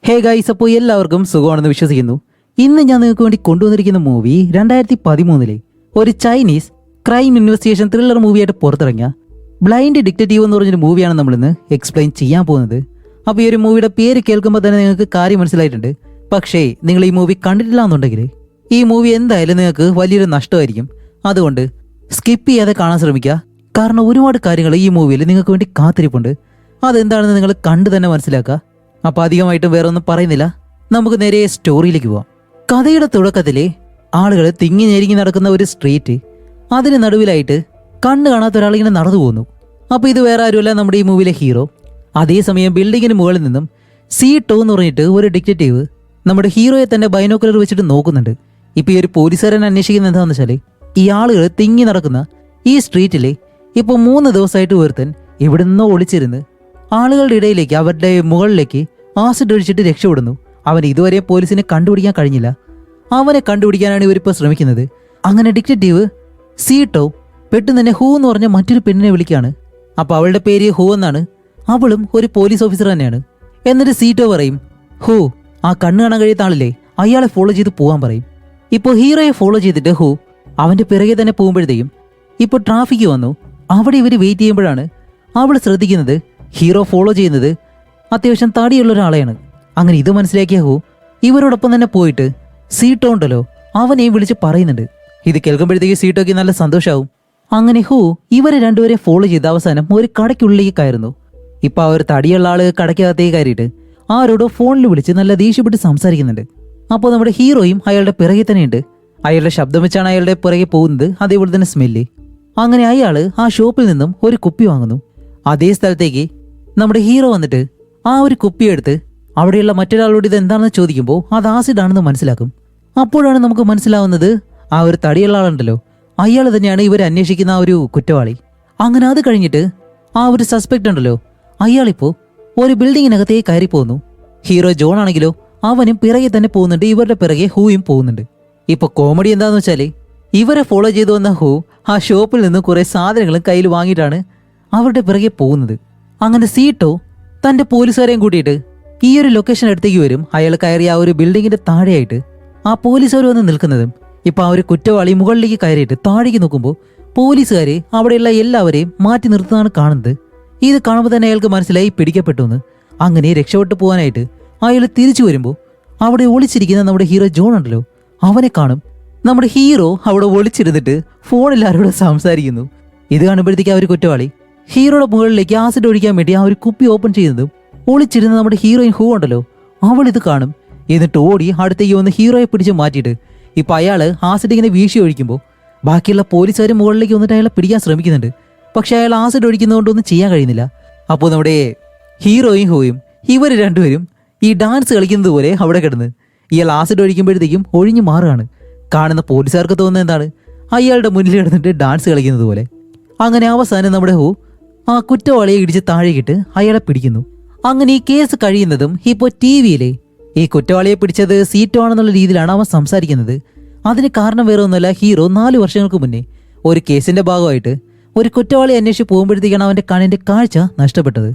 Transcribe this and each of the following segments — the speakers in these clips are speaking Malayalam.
ഹേ ഗൈസ്, അപ്പോൾ എല്ലാവർക്കും സുഖമാണെന്ന് വിശ്വസിക്കുന്നു. ഇന്ന് ഞാൻ നിങ്ങൾക്ക് വേണ്ടി കൊണ്ടുവന്നിരിക്കുന്ന മൂവി 2013 ഒരു ചൈനീസ് ക്രൈം ഇൻവെസ്റ്റിഗേഷൻ ത്രില്ലർ മൂവിയായിട്ട് പുറത്തിറങ്ങിയ ബ്ലൈൻഡ് ഡിറ്റക്റ്റീവ് എന്ന് പറഞ്ഞൊരു മൂവിയാണ് നമ്മളിന്ന് എക്സ്പ്ലെയിൻ ചെയ്യാൻ പോകുന്നത്. അപ്പോൾ ഈ ഒരു മൂവിയുടെ പേര് കേൾക്കുമ്പോൾ തന്നെ നിങ്ങൾക്ക് കാര്യം മനസ്സിലായിട്ടുണ്ട്. പക്ഷേ നിങ്ങൾ ഈ മൂവി കണ്ടിട്ടില്ല എന്നുണ്ടെങ്കിൽ ഈ മൂവി എന്തായാലും നിങ്ങൾക്ക് വലിയൊരു നഷ്ടമായിരിക്കും. അതുകൊണ്ട് സ്കിപ്പ് ചെയ്യാതെ കാണാൻ ശ്രമിക്കുക. കാരണം ഒരുപാട് കാര്യങ്ങൾ ഈ മൂവിയിൽ നിങ്ങൾക്ക് വേണ്ടി കാത്തിരിപ്പുണ്ട്. അതെന്താണെന്ന് നിങ്ങൾ കണ്ടു തന്നെ മനസ്സിലാക്കുക. അപ്പോൾ അധികമായിട്ടും വേറെ ഒന്നും പറയുന്നില്ല, നമുക്ക് നേരെ സ്റ്റോറിയിലേക്ക് പോവാം. കഥയുടെ തുടക്കത്തിലെ ആളുകൾ തിങ്ങി ഞെരുങ്ങി നടക്കുന്ന ഒരു സ്ട്രീറ്റ്, അതിന് നടുവിലായിട്ട് കണ്ണ് കാണാത്ത ഒരാളിങ്ങനെ നടന്നു പോകുന്നു. അപ്പോൾ ഇത് വേറെ ആരുമല്ല, നമ്മുടെ ഈ മൂവിയിലെ ഹീറോ. അതേസമയം ബിൽഡിങ്ങിന് മുകളിൽ നിന്നും C2 എന്ന് പറഞ്ഞിട്ട് ഒരു ഡിറ്റക്റ്റീവ് നമ്മുടെ ഹീറോയെ തന്നെ ബൈനോക്കുലർ വെച്ചിട്ട് നോക്കുന്നുണ്ട്. ഇപ്പോൾ ഈ ഒരു പോലീസുകാരൻ അന്വേഷിക്കുന്നത് എന്താണെന്ന് വെച്ചാൽ, ഈ ആളുകൾ തിങ്ങി നടക്കുന്ന ഈ സ്ട്രീറ്റിലെ ഇപ്പോൾ 3 ദിവസമായിട്ട് ഒരുത്തൻ ഇവിടെ നിന്നോ ഒളിച്ചിരുന്ന് ആളുകളുടെ ഇടയിലേക്ക് അവരുടെ മുകളിലേക്ക് ആസിഡ് ഒഴിച്ചിട്ട് രക്ഷപ്പെടുന്നു. അവൻ ഇതുവരെ പോലീസിനെ കണ്ടുപിടിക്കാൻ കഴിഞ്ഞില്ല. അവനെ കണ്ടുപിടിക്കാനാണ് ഇവരിപ്പോൾ ശ്രമിക്കുന്നത്. അങ്ങനെ ഡിറ്റക്റ്റീവ് C2 പെട്ടെന്ന് തന്നെ ഹൂ എന്ന് പറഞ്ഞ മറ്റൊരു പെണ്ണിനെ വിളിക്കുകയാണ്. അപ്പോൾ അവളുടെ പേര് ഹൂ എന്നാണ്. അവളും ഒരു പോലീസ് ഓഫീസർ തന്നെയാണ്. എന്നിട്ട് C2 പറയും, ഹൂ ആ കണ്ണ് കാണാൻ കഴിയാത്ത ആളില്ലേ, അയാളെ ഫോളോ ചെയ്ത് പോകാൻ പറയും. ഇപ്പോൾ ഹീറോയെ ഫോളോ ചെയ്തിട്ട് ഹൂ അവൻ്റെ പിറകെ തന്നെ പോകുമ്പോഴത്തേക്കും ഇപ്പോൾ ട്രാഫിക് വന്നു. അവിടെ ഇവർ വെയിറ്റ് ചെയ്യുമ്പോഴാണ് അവൾ ശ്രദ്ധിക്കുന്നത് ഹീറോ ഫോളോ ചെയ്യുന്നത് അത്യാവശ്യം തടിയുള്ള ഒരാളെയാണ്. അങ്ങനെ ഇത് മനസ്സിലാക്കിയ ഹൂ ഇവരോടൊപ്പം തന്നെ പോയിട്ട് C2 ഉണ്ടല്ലോ അവനെയും വിളിച്ച് പറയുന്നുണ്ട്. ഇത് കേൾക്കുമ്പോഴത്തേക്ക് C2ക്ക് നല്ല സന്തോഷമാവും. അങ്ങനെ ഹൂ ഇവരെ രണ്ടുപേരെ ഫോളോ ചെയ്ത് അവസാനം ഒരു കടയ്ക്കുള്ളിലേക്ക് കയറുന്നു. ഇപ്പൊ ആ ഒരു തടിയുള്ള ആള് കടയ്ക്കകത്തേക്ക് കയറിയിട്ട് ആരോടോ ഫോണിൽ വിളിച്ച് നല്ല ദേഷ്യപ്പെട്ട് സംസാരിക്കുന്നുണ്ട്. അപ്പോൾ നമ്മുടെ ഹീറോയും അയാളുടെ പിറകെ തന്നെയുണ്ട്. അയാളുടെ ശബ്ദം വെച്ചാണ് അയാളുടെ പിറകെ പോകുന്നത്, അതേപോലെ തന്നെ സ്മെല്ല്. അങ്ങനെ അയാൾ ആ ഷോപ്പിൽ നിന്നും ഒരു കുപ്പി വാങ്ങുന്നു. അതേ സ്ഥലത്തേക്ക് നമ്മുടെ ഹീറോ വന്നിട്ട് ആ ഒരു കുപ്പിയെടുത്ത് അവിടെയുള്ള മറ്റൊരാളോട് ഇത് എന്താണെന്ന് ചോദിക്കുമ്പോൾ അത് ആസിഡാണെന്ന് മനസ്സിലാക്കും. അപ്പോഴാണ് നമുക്ക് മനസ്സിലാവുന്നത് ആ ഒരു തടിയുള്ള ആളുണ്ടല്ലോ അയാൾ തന്നെയാണ് ഇവർ അന്വേഷിക്കുന്ന ആ ഒരു കുറ്റവാളി. അങ്ങനെ അത് കഴിഞ്ഞിട്ട് ആ ഒരു സസ്പെക്ട് ഉണ്ടല്ലോ അയാളിപ്പോ ഒരു ബിൽഡിങ്ങിനകത്തേക്ക് കയറി പോകുന്നു. ഹീറോ ജോൺ ആണെങ്കിലോ അവനും പിറകെ തന്നെ പോകുന്നുണ്ട്. ഇവരുടെ പിറകെ ഹൂയും പോകുന്നുണ്ട്. ഇപ്പൊ കോമഡി എന്താന്ന് വെച്ചാല് ഇവരെ ഫോളോ ചെയ്തു വന്ന ഹൂ ആ ഷോപ്പിൽ നിന്ന് കുറെ സാധനങ്ങളും കയ്യിൽ വാങ്ങിയിട്ടാണ് അവരുടെ പിറകെ പോകുന്നത്. അങ്ങനെ C2 തന്റെ പോലീസുകാരെയും കൂട്ടിയിട്ട് ഈ ഒരു ലൊക്കേഷൻ അടുത്തേക്ക് വരും. അയാൾ കയറിയ ആ ഒരു ബിൽഡിങ്ങിന്റെ താഴെയായിട്ട് ആ പോലീസുകാർ വന്ന് നിൽക്കുന്നതും ഇപ്പൊ ആ ഒരു കുറ്റവാളി മുകളിലേക്ക് കയറിയിട്ട് താഴേക്ക് നോക്കുമ്പോൾ പോലീസുകാരെ അവിടെയുള്ള എല്ലാവരെയും മാറ്റി നിർത്തുന്നതാണ് കാണുന്നത്. ഇത് കാണുമ്പോൾ തന്നെ അയാൾക്ക് മനസ്സിലായി പിടിക്കപ്പെട്ടു എന്ന്. അങ്ങനെ രക്ഷപ്പെട്ടു പോകാനായിട്ട് അയാൾ തിരിച്ചു വരുമ്പോൾ അവിടെ ഒളിച്ചിരിക്കുന്ന നമ്മുടെ ഹീറോ ജോൺ ഉണ്ടല്ലോ അവനെ കാണും. നമ്മുടെ ഹീറോ അവിടെ ഒളിച്ചിരുന്നിട്ട് ഫോണിൽ ആരോട് സംസാരിക്കുന്നു. ഇത് കാണുമ്പോഴത്തേക്ക് ആ ഒരു കുറ്റവാളി ഹീറോയുടെ മുകളിലേക്ക് ആസിഡ് ഒഴിക്കാൻ വേണ്ടി ആ ഒരു കുപ്പി ഓപ്പൺ ചെയ്യുന്നതും ഒളിച്ചിരുന്ന നമ്മുടെ ഹീറോയിൻ ഹൂ ഉണ്ടല്ലോ അവൾ ഇത് കാണും. എന്നിട്ട് ഓടി അടുത്തേക്ക് വന്ന് ഹീറോയെ പിടിച്ച് മാറ്റിയിട്ട് ഇപ്പൊ അയാള് ആസിഡ് ഇങ്ങനെ വീശി ഒഴിക്കുമ്പോൾ ബാക്കിയുള്ള പോലീസുകാർ മുകളിലേക്ക് വന്നിട്ട് അയാളെ പിടിക്കാൻ ശ്രമിക്കുന്നുണ്ട്. പക്ഷെ അയാൾ ആസിഡ് ഒഴിക്കുന്നതുകൊണ്ടൊന്നും ചെയ്യാൻ കഴിയുന്നില്ല. അപ്പോൾ നമ്മുടെ ഹീറോയും ഹൂയും ഇവർ രണ്ടുപേരും ഈ ഡാൻസ് കളിക്കുന്നത് പോലെ അവിടെ കിടന്ന് ഇയാൾ ആസിഡ് ഒഴിക്കുമ്പോഴത്തേക്കും ഒഴിഞ്ഞു മാറുകയാണ്. കാണുന്ന പോലീസുകാർക്ക് തോന്നുന്നത് എന്താണ്, അയാളുടെ മുന്നിൽ കിടന്നിട്ട് ഡാൻസ് കളിക്കുന്നത് പോലെ. അങ്ങനെ അവസാനം നമ്മുടെ ഹൂ ആ കുറ്റവാളിയെ ഇടിച്ച് താഴേക്കിട്ട് അയാളെ പിടിക്കുന്നു. അങ്ങനെ ഈ കേസ് കഴിയുന്നതും ഇപ്പോൾ TV-യിലെ ഈ കുറ്റവാളിയെ പിടിച്ചത് C2 ആണെന്നുള്ള രീതിയിലാണ് അവൻ സംസാരിക്കുന്നത്. അതിന് കാരണം വേറെ ഒന്നുമല്ല, ഹീറോ 4 വർഷങ്ങൾക്ക് മുന്നേ ഒരു കേസിന്റെ ഭാഗമായിട്ട് ഒരു കുറ്റവാളി അന്വേഷിച്ച് പോകുമ്പോഴത്തേക്കാണ് അവന്റെ കണ്ണിന്റെ കാഴ്ച നഷ്ടപ്പെട്ടത്.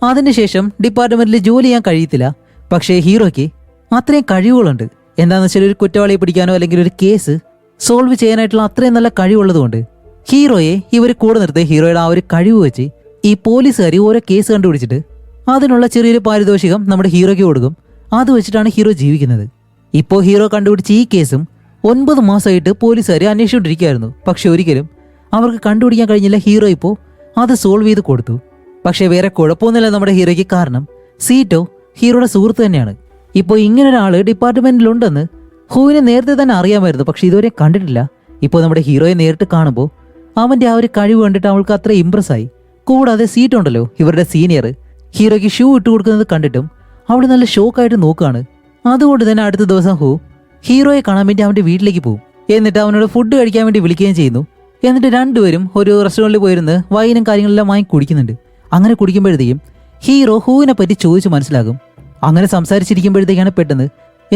അതിനുശേഷം ഡിപ്പാർട്ട്മെന്റിൽ ജോലി ചെയ്യാൻ കഴിയത്തില്ല. പക്ഷേ ഹീറോയ്ക്ക് അത്രയും കഴിവുകളുണ്ട്. എന്താണെന്ന് വെച്ചാൽ ഒരു കുറ്റവാളിയെ പിടിക്കാനോ അല്ലെങ്കിൽ ഒരു കേസ് സോൾവ് ചെയ്യാനായിട്ടുള്ള അത്രയും നല്ല കഴിവുള്ളതുകൊണ്ട് ഹീറോയെ ഇവർ കൂടെ നിർത്തി ഹീറോയുടെ ആ ഒരു കഴിവ് വെച്ച് ഈ പോലീസുകാർ ഓരോ കേസ് കണ്ടുപിടിച്ചിട്ട് അതിനുള്ള ചെറിയൊരു പാരിതോഷികം നമ്മുടെ ഹീറോയ്ക്ക് കൊടുക്കും. അത് വെച്ചിട്ടാണ് ഹീറോ ജീവിക്കുന്നത്. ഇപ്പോൾ ഹീറോ കണ്ടുപിടിച്ച ഈ കേസും 9 മാസമായിട്ട് പോലീസുകാർ അന്വേഷിച്ചുകൊണ്ടിരിക്കുകയായിരുന്നു. പക്ഷെ ഒരിക്കലും അവർക്ക് കണ്ടുപിടിക്കാൻ കഴിഞ്ഞില്ല. ഹീറോ ഇപ്പോൾ അത് സോൾവ് ചെയ്ത് കൊടുത്തു. പക്ഷെ വേറെ കുഴപ്പമൊന്നുമില്ല നമ്മുടെ ഹീറോയ്ക്ക്. കാരണം C2 ഹീറോയുടെ സുഹൃത്ത് തന്നെയാണ്. ഇപ്പോൾ ഇങ്ങനൊരാള് ഡിപ്പാർട്ട്മെന്റിലുണ്ടെന്ന് ഹൂവിനെ നേരത്തെ തന്നെ അറിയാമായിരുന്നു, പക്ഷെ ഇതുവരെ കണ്ടിട്ടില്ല. ഇപ്പോൾ നമ്മുടെ ഹീറോയെ നേരിട്ട് കാണുമ്പോൾ അവന്റെ ആ ഒരു കഴിവ് കണ്ടിട്ട് അവൾക്ക് അത്ര ഇംപ്രസ് ആയി. കൂടാതെ C2 ഉണ്ടല്ലോ ഇവരുടെ സീനിയർ ഹീറോയ്ക്ക് ഷൂ ഇട്ട് കൊടുക്കുന്നത് കണ്ടിട്ടും അവൾ നല്ല ഷോക്കായിട്ട് നോക്കുകയാണ്. അതുകൊണ്ട് തന്നെ അടുത്ത ദിവസം ഹൂ ഹീറോയെ കാണാൻ വേണ്ടി അവന്റെ വീട്ടിലേക്ക് പോകും. എന്നിട്ട് അവനോട് ഫുഡ് കഴിക്കാൻ വേണ്ടി വിളിക്കുകയും ചെയ്യുന്നു. എന്നിട്ട് രണ്ടുപേരും ഒരു റെസ്റ്റോറൻറ്റിൽ പോയിരുന്ന് വൈനും കാര്യങ്ങളെല്ലാം വാങ്ങി കുടിക്കുന്നുണ്ട്. അങ്ങനെ കുടിക്കുമ്പോഴത്തേക്കും ഹീറോ ഹൂവിനെ പറ്റി ചോദിച്ച് മനസ്സിലാകും. അങ്ങനെ സംസാരിച്ചിരിക്കുമ്പോഴത്തേക്കാണ് പെട്ടെന്ന്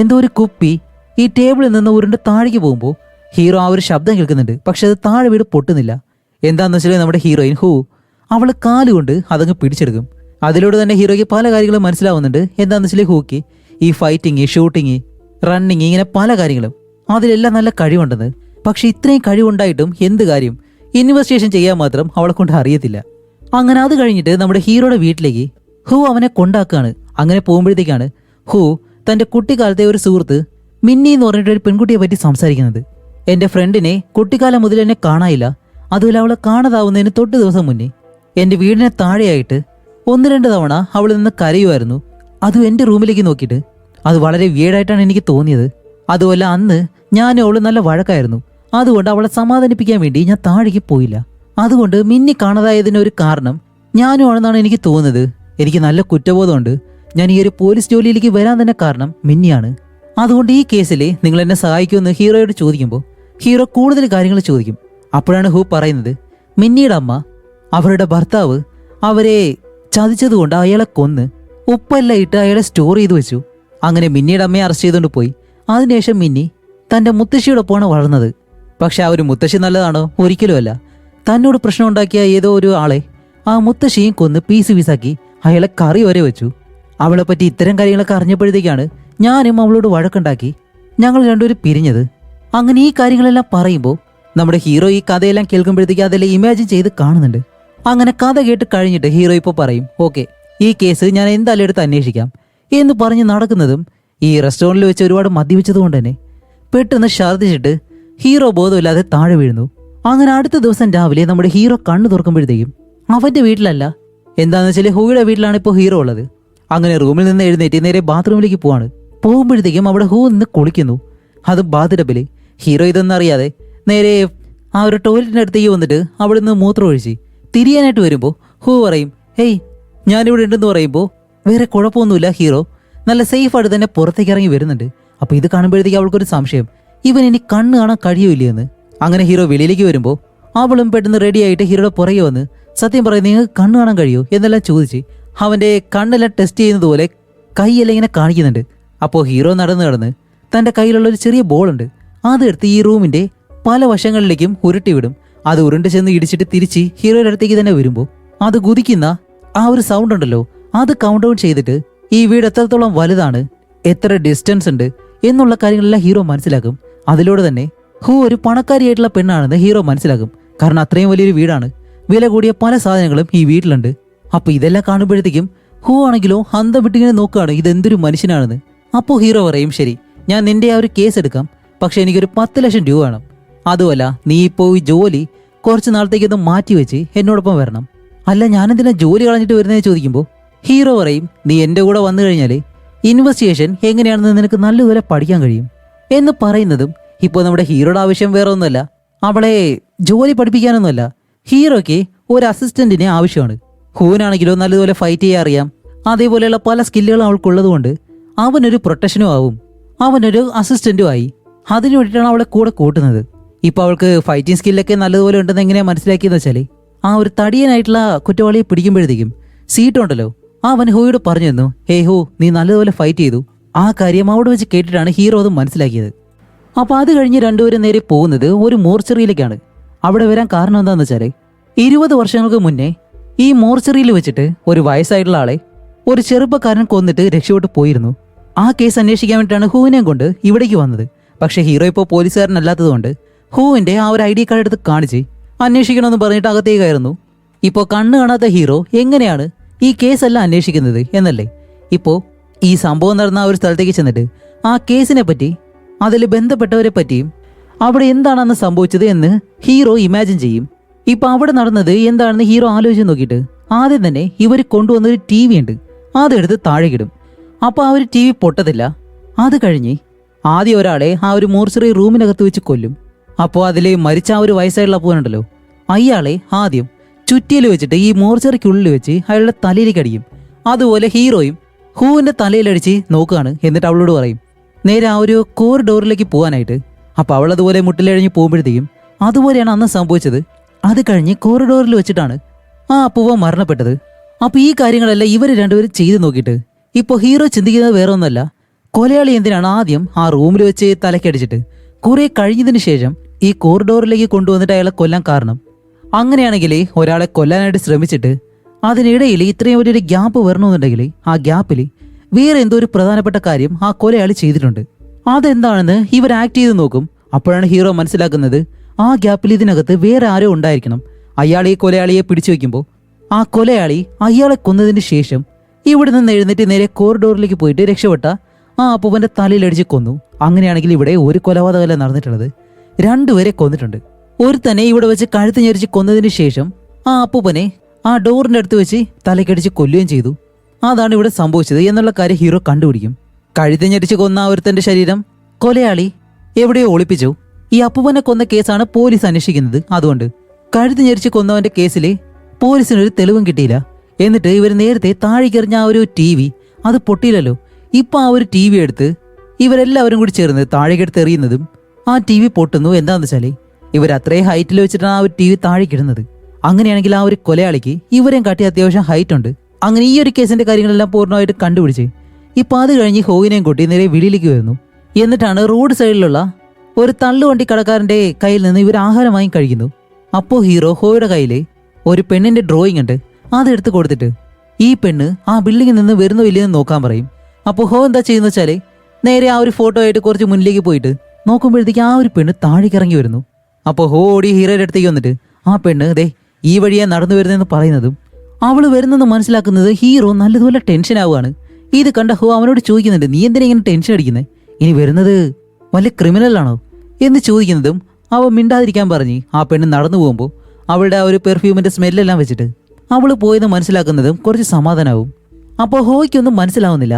എന്തോ ഒരു കുപ്പി ഈ ടേബിളിൽ നിന്ന് ഉരുണ്ട് താഴേക്ക് പോകുമ്പോൾ ഹീറോ ആ ഒരു ശബ്ദം കേൾക്കുന്നുണ്ട്. പക്ഷെ അത് താഴെ വീട് പൊട്ടുന്നില്ല. എന്താണെന്ന് വെച്ചാൽ നമ്മുടെ ഹീറോയിൻ ഹൂ അവൾ കാലുകൊണ്ട് അതങ്ങ് പിടിച്ചെടുക്കും. അതിലൂടെ തന്നെ ഹീറോയ്ക്ക് പല കാര്യങ്ങളും മനസ്സിലാവുന്നുണ്ട്. എന്താണെന്ന് വെച്ചാൽ ഹൂക്ക് ഈ ഫൈറ്റിങ്, ഷൂട്ടിങ്, റണ്ണിങ്, ഇങ്ങനെ പല കാര്യങ്ങളും അതിലെല്ലാം നല്ല കഴിവുണ്ടെന്ന്. പക്ഷെ ഇത്രയും കഴിവുണ്ടായിട്ടും എന്ത് കാര്യം, ഇൻവെസ്റ്റിഗേഷൻ ചെയ്യാൻ മാത്രം അവളെ കൊണ്ട് അറിയത്തില്ല. അങ്ങനെ അത് കഴിഞ്ഞിട്ട് നമ്മുടെ ഹീറോയുടെ വീട്ടിലേക്ക് ഹൂ അവനെ കൊണ്ടാക്കുകയാണ്. അങ്ങനെ പോകുമ്പോഴത്തേക്കാണ് ഹൂ തൻ്റെ കുട്ടിക്കാലത്തെ ഒരു സുഹൃത്ത് മിന്നി എന്ന് പറഞ്ഞിട്ട് ഒരു പെൺകുട്ടിയെ പറ്റി സംസാരിക്കുന്നത്. എൻ്റെ ഫ്രണ്ടിനെ കുട്ടിക്കാലം മുതൽ എന്നെ കാണാനില്ല, അതുപോലെ അവളെ കാണാതാവുന്നതിന് തൊട്ട് ദിവസം മുന്നേ എൻ്റെ വീടിനെ താഴെയായിട്ട് 1-2 തവണ അവൾ നിന്ന് കരയുമായിരുന്നു, അതും എൻ്റെ റൂമിലേക്ക് നോക്കിയിട്ട്. അത് വളരെ വീടായിട്ടാണ് എനിക്ക് തോന്നിയത്. അതുപോലെ അന്ന് ഞാനും അവൾ നല്ല വഴക്കായിരുന്നു. അതുകൊണ്ട് അവളെ സമാധാനിപ്പിക്കാൻ വേണ്ടി ഞാൻ താഴേക്ക് പോയില്ല. അതുകൊണ്ട് മിന്നി കാണാതായതിന് ഒരു കാരണം ഞാനും ആണെന്നാണ് എനിക്ക് തോന്നുന്നത്. എനിക്ക് നല്ല കുറ്റബോധമുണ്ട്. ഞാൻ ഈ ഒരു പോലീസ് ജോലിയിലേക്ക് വരാൻ തന്നെ കാരണം മിന്നിയാണ്. അതുകൊണ്ട് ഈ കേസിൽ നിങ്ങൾ എന്നെ സഹായിക്കുമെന്ന് ഹീറോയോട് ചോദിക്കുമ്പോൾ ഹീറോ കൂടുതൽ കാര്യങ്ങൾ ചോദിക്കും. അപ്പോഴാണ് ഹൂ പറയുന്നത് മിന്നിയുടെ അമ്മ അവരുടെ ഭർത്താവ് അവരെ ചതിച്ചതുകൊണ്ട് അയാളെ കൊന്ന് ഉപ്പെല്ലാം ഇട്ട് അയാളെ സ്റ്റോർ ചെയ്ത് വെച്ചു. അങ്ങനെ മിന്നിയുടെ അമ്മയെ അറസ്റ്റ് ചെയ്തുകൊണ്ട് പോയി. അതിനുശേഷം മിന്നി തൻ്റെ മുത്തശ്ശിയോടൊപ്പമാണ് വളർന്നത്. പക്ഷെ ആ ഒരു മുത്തശ്ശി നല്ലതാണോ? ഒരിക്കലുമല്ല. തന്നോട് പ്രശ്നം ഉണ്ടാക്കിയ ഏതോ ഒരു ആളെ ആ മുത്തശ്ശിയും കൊന്ന് പീസാക്കി അയാളെ കറി വരെ വെച്ചു. അവളെപ്പറ്റി ഇത്തരം കാര്യങ്ങളൊക്കെ അറിഞ്ഞപ്പോഴത്തേക്കാണ് ഞാനും അവളോട് വഴക്കുണ്ടാക്കി ഞങ്ങൾ രണ്ടുപേരും പിരിഞ്ഞത്. അങ്ങനെ ഈ കാര്യങ്ങളെല്ലാം പറയുമ്പോൾ നമ്മുടെ ഹീറോ ഈ കഥയെല്ലാം കേൾക്കുമ്പോഴത്തേക്ക് അതെല്ലാം ഇമാജിൻ ചെയ്ത് കാണുന്നുണ്ട്. അങ്ങനെ കഥ കേട്ട് കഴിഞ്ഞിട്ട് ഹീറോ ഇപ്പോൾ പറയും, ഓക്കെ, ഈ കേസ് ഞാൻ എന്തായാലും എടുത്ത് അന്വേഷിക്കാം എന്ന് പറഞ്ഞ് നടക്കുന്നതും ഈ റെസ്റ്റോറൻറ്റിൽ വെച്ച് ഒരുപാട് മദ്യപിച്ചത് കൊണ്ട് തന്നെ പെട്ടെന്ന് ഛർദ്ദിച്ചിട്ട് ഹീറോ ബോധമില്ലാതെ താഴെ വീഴുന്നു. അങ്ങനെ അടുത്ത ദിവസം രാവിലെ നമ്മുടെ ഹീറോ കണ്ണു തുറക്കുമ്പോഴത്തേക്കും അവന്റെ വീട്ടിലല്ല, എന്താണെന്ന് വെച്ചാൽ ഹൂയുടെ വീട്ടിലാണ് ഇപ്പോൾ ഹീറോ ഉള്ളത്. അങ്ങനെ റൂമിൽ നിന്ന് എഴുന്നേറ്റ് നേരെ ബാത്റൂമിലേക്ക് പോവാണ്. പോകുമ്പോഴത്തേക്കും അവിടെ ഹൂ നിന്ന് കുളിക്കുന്നു, അത് ബാത്ത് ടബില്. ഹീറോ ഇതൊന്നും അറിയാതെ നേരെ ആ ഒരു ടോയ്ലറ്റിൻ്റെ അടുത്തേക്ക് വന്നിട്ട് അവിടെ നിന്ന് മൂത്രം ഒഴിച്ച് തിരിയാനായിട്ട് വരുമ്പോൾ ഹൂ പറയും, ഹേയ് ഞാനിവിടെ ഉണ്ടെന്ന് പറയുമ്പോൾ വേറെ കുഴപ്പമൊന്നുമില്ല, ഹീറോ നല്ല സേഫായിട്ട് തന്നെ പുറത്തേക്ക് ഇറങ്ങി വരുന്നുണ്ട്. അപ്പോൾ ഇത് കാണുമ്പോഴത്തേക്ക് അവൾക്കൊരു സംശയം, ഇവൻ ഇനി കണ്ണ് കാണാൻ കഴിയൂല്ലേ എന്ന്. അങ്ങനെ ഹീറോ വെളിയിലേക്ക് വരുമ്പോൾ അവളും പെട്ടെന്ന് റെഡി ആയിട്ട് ഹീറോയുടെ പുറകെ വന്ന് സത്യം പറയും, നിങ്ങൾക്ക് കണ്ണ് കാണാൻ കഴിയുമോ എന്നെല്ലാം ചോദിച്ച് അവൻ്റെ കണ്ണെല്ലാം ടെസ്റ്റ് ചെയ്യുന്നത് പോലെ കൈയെല്ലാം ഇങ്ങനെ കാണിക്കുന്നുണ്ട്. അപ്പോൾ ഹീറോ നടന്ന് തൻ്റെ കയ്യിലുള്ള ഒരു ചെറിയ ബോളുണ്ട്, അതെടുത്ത് ഈ റൂമിൻ്റെ പല വശങ്ങളിലേക്കും ഉരുട്ടിവിടും. അത് ഉരുണ്ട് ചെന്ന് ഇടിച്ചിട്ട് തിരിച്ച് ഹീറോയുടെ അടുത്തേക്ക് തന്നെ വരുമ്പോൾ അത് കുതിക്കുന്ന ആ ഒരു സൗണ്ട് ഉണ്ടല്ലോ, അത് കൗണ്ട് ഡൗൺ ചെയ്തിട്ട് ഈ വീട് എത്രത്തോളം വലുതാണ്, എത്ര ഡിസ്റ്റൻസ് ഉണ്ട് എന്നുള്ള കാര്യങ്ങളെല്ലാം ഹീറോ മനസ്സിലാക്കും. അതിലൂടെ തന്നെ ഹൂ ഒരു പണക്കാരിയായിട്ടുള്ള പെണ്ണാണെന്ന് ഹീറോ മനസ്സിലാക്കും. കാരണം അത്രയും വലിയൊരു വീടാണ്, വില കൂടിയ പല സാധനങ്ങളും ഈ വീട്ടിലുണ്ട്. അപ്പൊ ഇതെല്ലാം കാണുമ്പോഴത്തേക്കും ഹൂ ആണെങ്കിലോ അന്തം വിട്ടിങ്ങനെ നോക്കുകയാണ്, ഇതെന്തൊരു മനുഷ്യനാണെന്ന്. അപ്പോൾ ഹീറോ പറയും, ശരി ഞാൻ നിന്റെ ആ ഒരു കേസ് എടുക്കാം, പക്ഷെ എനിക്കൊരു 10 ലക്ഷം രൂപ വേണം. അതുമല്ല നീ ഇപ്പോൾ ഈ ജോലി കുറച്ച് നാളത്തേക്കൊന്ന് മാറ്റിവെച്ച് എന്നോടൊപ്പം വരണം. അല്ല ഞാനെന്തിനാ ജോലി കളഞ്ഞിട്ട് വരുന്നതെന്ന് ചോദിക്കുമ്പോൾ ഹീറോ പറയും, നീ എൻ്റെ കൂടെ വന്നു കഴിഞ്ഞാൽ ഇൻവെസ്റ്റിഗേഷൻ എങ്ങനെയാണെന്ന് നിനക്ക് നല്ലതുപോലെ പഠിക്കാൻ കഴിയും എന്ന് പറയുന്നതും. ഇപ്പോൾ നമ്മുടെ ഹീറോയുടെ ആവശ്യം വേറെ ഒന്നുമല്ല, അവളെ ജോലി പഠിപ്പിക്കാനൊന്നുമല്ല, ഹീറോയ്ക്ക് ഒരു അസിസ്റ്റന്റിനെ ആവശ്യമാണ്. ഹൂനാണെങ്കിലോ നല്ലതുപോലെ ഫൈറ്റ് ചെയ്യാൻ അറിയാം, അതേപോലെയുള്ള പല സ്കില്ലുകളും അവൾക്കുള്ളത് കൊണ്ട് അവനൊരു പ്രൊട്ടക്ഷനും ആവും, അവനൊരു അസിസ്റ്റന്റും ആയി. അതിനു വേണ്ടിയിട്ടാണ് അവളെ കൂടെ കൂട്ടുന്നത്. ഇപ്പൊ അവൾക്ക് ഫൈറ്റിംഗ് സ്കില്ലൊക്കെ നല്ലതുപോലെ ഉണ്ടെന്ന് എങ്ങനെയാ മനസ്സിലാക്കിയെന്ന് വെച്ചാൽ ആ ഒരു തടിയനായിട്ടുള്ള കുറ്റവാളിയെ പിടിക്കുമ്പോഴത്തേക്കും സീറ്റുണ്ടല്ലോ, അവൻ ഹൂയോട് പറഞ്ഞു തന്നു, ഹേ ഹൂ നീ നല്ലതുപോലെ ഫൈറ്റ് ചെയ്തു. ആ കാര്യം അവിടെ വെച്ച് കേട്ടിട്ടാണ് ഹീറോ അത് മനസ്സിലാക്കിയത്. അപ്പോൾ അത് കഴിഞ്ഞ് രണ്ടുപേരും നേരെ പോകുന്നത് ഒരു മോർച്ചറിയിലേക്കാണ്. അവിടെ വരാൻ കാരണം എന്താണെന്ന് വെച്ചാൽ 20 വർഷങ്ങൾക്ക് മുന്നേ ഈ മോർച്ചറിയിൽ വെച്ചിട്ട് ഒരു വയസ്സായിട്ടുള്ള ആളെ ഒരു ചെറുപ്പക്കാരൻ കൊന്നിട്ട് രക്ഷപ്പെട്ട് പോയിരുന്നു. ആ കേസ് അന്വേഷിക്കാൻ വേണ്ടിയിട്ടാണ് ഹൂവിനെയും കൊണ്ട് ഇവിടേക്ക് വന്നത്. പക്ഷെ ഹീറോ ഇപ്പോൾ പോലീസുകാരനല്ലാത്തതുകൊണ്ട് ഹൂവിൻ്റെ ആ ഒരു ID കാർഡ് എടുത്ത് കാണിച്ച് അന്വേഷിക്കണമെന്ന് പറഞ്ഞിട്ട് അകത്തേക്കായിരുന്നു. ഇപ്പോൾ കണ്ണ് കാണാത്ത ഹീറോ എങ്ങനെയാണ് ഈ കേസെല്ലാം അന്വേഷിക്കുന്നത് എന്നല്ലേ. ഇപ്പോൾ ഈ സംഭവം നടന്ന ആ ഒരു സ്ഥലത്തേക്ക് ചെന്നിട്ട് ആ കേസിനെ പറ്റി, അതിൽ ബന്ധപ്പെട്ടവരെ പറ്റിയും അവിടെ എന്താണെന്ന് സംഭവിച്ചത് എന്ന് ഹീറോ ഇമാജിൻ ചെയ്യും. ഇപ്പൊ അവിടെ നടന്നത് എന്താണെന്ന് ഹീറോ ആലോചിച്ച് നോക്കിയിട്ട് ആദ്യം തന്നെ ഇവർ കൊണ്ടുവന്നൊരു TV ഉണ്ട്, അതെടുത്ത് താഴെക്കിടും. അപ്പോൾ ആ ഒരു TV പൊട്ടത്തില്ല. അത് കഴിഞ്ഞ് ആദ്യം ഒരാളെ ആ ഒരു മോർച്ചറി റൂമിനകത്ത് വെച്ച് കൊല്ലും. അപ്പോൾ അതിൽ മരിച്ച ആ ഒരു വയസ്സായിട്ടുള്ള പൂവനുണ്ടല്ലോ, അയാളെ ആദ്യം ചുറ്റിയിൽ വെച്ചിട്ട് ഈ മോർച്ചറിക്കുള്ളിൽ വെച്ച് അയാളുടെ തലയിലേക്ക് അടിക്കും. അതുപോലെ ഹീറോയും ഹൂവിൻ്റെ തലയിലടിച്ച് നോക്കുകയാണ്. എന്നിട്ട് അവളോട് പറയും നേരെ ആ ഒരു കോറിഡോറിലേക്ക് പോകാനായിട്ട്. അപ്പോൾ അവൾ അതുപോലെ മുട്ടിലഴിഞ്ഞ് പോകുമ്പോഴത്തേക്കും അതുപോലെയാണ് അന്ന് സംഭവിച്ചത്. അത് കഴിഞ്ഞ് കോറിഡോറിൽ വെച്ചിട്ടാണ് ആ പൂവ മരണപ്പെട്ടത്. അപ്പോൾ ഈ കാര്യങ്ങളെല്ലാം ഇവർ രണ്ടുപേരും ചെയ്തു നോക്കിയിട്ട് ഇപ്പോൾ ഹീറോ ചിന്തിക്കുന്നത് വേറെ ഒന്നുമല്ല, കൊലയാളി എന്തിനാണ് ആദ്യം ആ റൂമിൽ വെച്ച് തലക്കടിച്ചിട്ട് കുറെ കഴിഞ്ഞതിന് ശേഷം ഈ കോറിഡോറിലേക്ക് കൊണ്ടുവന്നിട്ട് അയാളെ കൊല്ലാൻ കാരണം. അങ്ങനെയാണെങ്കിൽ ഒരാളെ കൊല്ലാനായിട്ട് ശ്രമിച്ചിട്ട് അതിനിടയിൽ ഇത്രയും വലിയൊരു ഗ്യാപ്പ് വരണമെന്നുണ്ടെങ്കിൽ ആ ഗ്യാപ്പിൽ വേറെ എന്തോ ഒരു പ്രധാനപ്പെട്ട കാര്യം ആ കൊലയാളി ചെയ്തിട്ടുണ്ട്. അതെന്താണെന്ന് ഇവർ ആക്ട് ചെയ്ത് നോക്കും. അപ്പോഴാണ് ഹീറോ മനസ്സിലാക്കുന്നത് ആ ഗ്യാപ്പിൽ ഇതിനകത്ത് വേറെ ആരോ ഉണ്ടായിരിക്കണം. അയാൾ ഈ കൊലയാളിയെ പിടിച്ചു വെക്കുമ്പോൾ ആ കൊലയാളി അയാളെ കൊന്നതിന് ശേഷം ഇവിടെ നിന്ന് എഴുന്നേറ്റ് നേരെ കോറിഡോറിലേക്ക് പോയിട്ട് രക്ഷപ്പെട്ട ആ അപ്പൂപ്പന്റെ തലയിലടിച്ച് കൊന്നു. അങ്ങനെയാണെങ്കിൽ ഇവിടെ ഒരു കൊലപാതകമല്ല നടന്നിട്ടുള്ളത്, രണ്ടുപേരെ കൊന്നിട്ടുണ്ട്. ഒരു തന്നെ ഇവിടെ വെച്ച് കഴുത്ത് ഞെരിച്ച് കൊന്നതിന് ശേഷം ആ അപ്പൂപ്പനെ ആ ഡോറിന്റെ അടുത്ത് വെച്ച് തലക്കടിച്ച് കൊല്ലുകയും ചെയ്തു. അതാണ് ഇവിടെ സംഭവിച്ചത് എന്നുള്ള കാര്യം ഹീറോ കണ്ടുപിടിക്കും. കഴുത്ത് ഞെരിച്ച് കൊന്ന ഒരുത്തന്റെ ശരീരം കൊലയാളി എവിടെയോ ഒളിപ്പിച്ചു. ഈ അപ്പൂപ്പനെ കൊന്ന കേസാണ് പോലീസ് അന്വേഷിക്കുന്നത്. അതുകൊണ്ട് കഴുത്ത് ഞെരിച്ച് കൊന്നവന്റെ കേസിൽ പോലീസിനൊരു തെളിവും കിട്ടിയില്ല. എന്നിട്ട് ഇവർ നേരത്തെ താഴേക്കെറിഞ്ഞ ആ ഒരു TV അത് പൊട്ടിയില്ലല്ലോ. ഇപ്പൊ ആ ഒരു TV എടുത്ത് ഇവരെല്ലാവരും കൂടി ചേർന്ന് താഴേക്കെടുത്ത് എറിയുന്നതും ആ TV പൊട്ടുന്നു. എന്താണെന്ന് വെച്ചാൽ ഇവർ അത്രയും ഹൈറ്റിൽ വെച്ചിട്ടാണ് ആ ഒരു TV താഴേക്കിടുന്നത്. അങ്ങനെയാണെങ്കിൽ ആ ഒരു കൊലയാളിക്ക് ഇവരെയും കാട്ടി അത്യാവശ്യം ഹൈറ്റ് ഉണ്ട്. അങ്ങനെ ഈ ഒരു കേസിന്റെ കാര്യങ്ങളെല്ലാം പൂർണ്ണമായിട്ട് കണ്ടുപിടിച്ച് ഇപ്പൊ അത് കഴിഞ്ഞ് ഹോയിനെയും കൂട്ടി നേരെ വെളിയിലേക്ക് വരുന്നു. എന്നിട്ടാണ് റോഡ് സൈഡിലുള്ള ഒരു തള്ളുവണ്ടി കടക്കാരന്റെ കയ്യിൽ നിന്ന് ഇവർ ആഹാരം വാങ്ങി കഴിക്കുന്നു. അപ്പോൾ ഹീറോ ഹോയുടെ കയ്യിൽ ഒരു പെണ്ണിന്റെ ഡ്രോയിങ് ഉണ്ട്. അതെടുത്ത് കൊടുത്തിട്ട് ഈ പെണ്ണ് ആ ബിൽഡിങ്ങിൽ നിന്ന് വരുന്നോ ഇല്ലെന്ന് നോക്കാൻ പറയും. അപ്പോൾ ഹോ എന്താ ചെയ്യുന്ന വെച്ചാല് നേരെ ആ ഒരു ഫോട്ടോ ആയിട്ട് കുറച്ച് മുന്നിലേക്ക് പോയിട്ട് നോക്കുമ്പോഴത്തേക്ക് ആ ഒരു പെണ്ണ് താഴേക്ക് ഇറങ്ങി വരുന്നു. അപ്പോൾ ഹോ ഓടി ഹീറോയുടെ അടുത്തേക്ക് വന്നിട്ട് ആ പെണ്ണ് ദേ ഈ വഴിയാ നടന്നു വരുന്നതെന്ന് പറയുന്നതും അവള് വരുന്നെന്ന് മനസ്സിലാക്കുന്നത് ഹീറോ നല്ലതുപോലെ ടെൻഷൻ ആവുകയാണ്. ഇത് കണ്ട ഹോ അവനോട് ചോദിക്കുന്നുണ്ട്, നീ എന്തിനാ ഇങ്ങനെ ടെൻഷൻ അടിക്കുന്നത്? ഇനി വരുന്നത് വല്ല ക്രിമിനലാണോ എന്ന് ചോദിക്കുന്നതും അവൻ മിണ്ടാതിരിക്കാൻ പറഞ്ഞ് ആ പെണ്ണ് നടന്നു പോകുമ്പോൾ അവളുടെ ആ ഒരു പെർഫ്യൂമിന്റെ സ്മെല്ലെല്ലാം വെച്ചിട്ട് അവള് പോയെന്ന് മനസ്സിലാക്കുന്നതും കുറച്ച് സമാധാനമാവും. അപ്പോൾ ഹോയ്ക്കൊന്നും മനസ്സിലാവുന്നില്ല.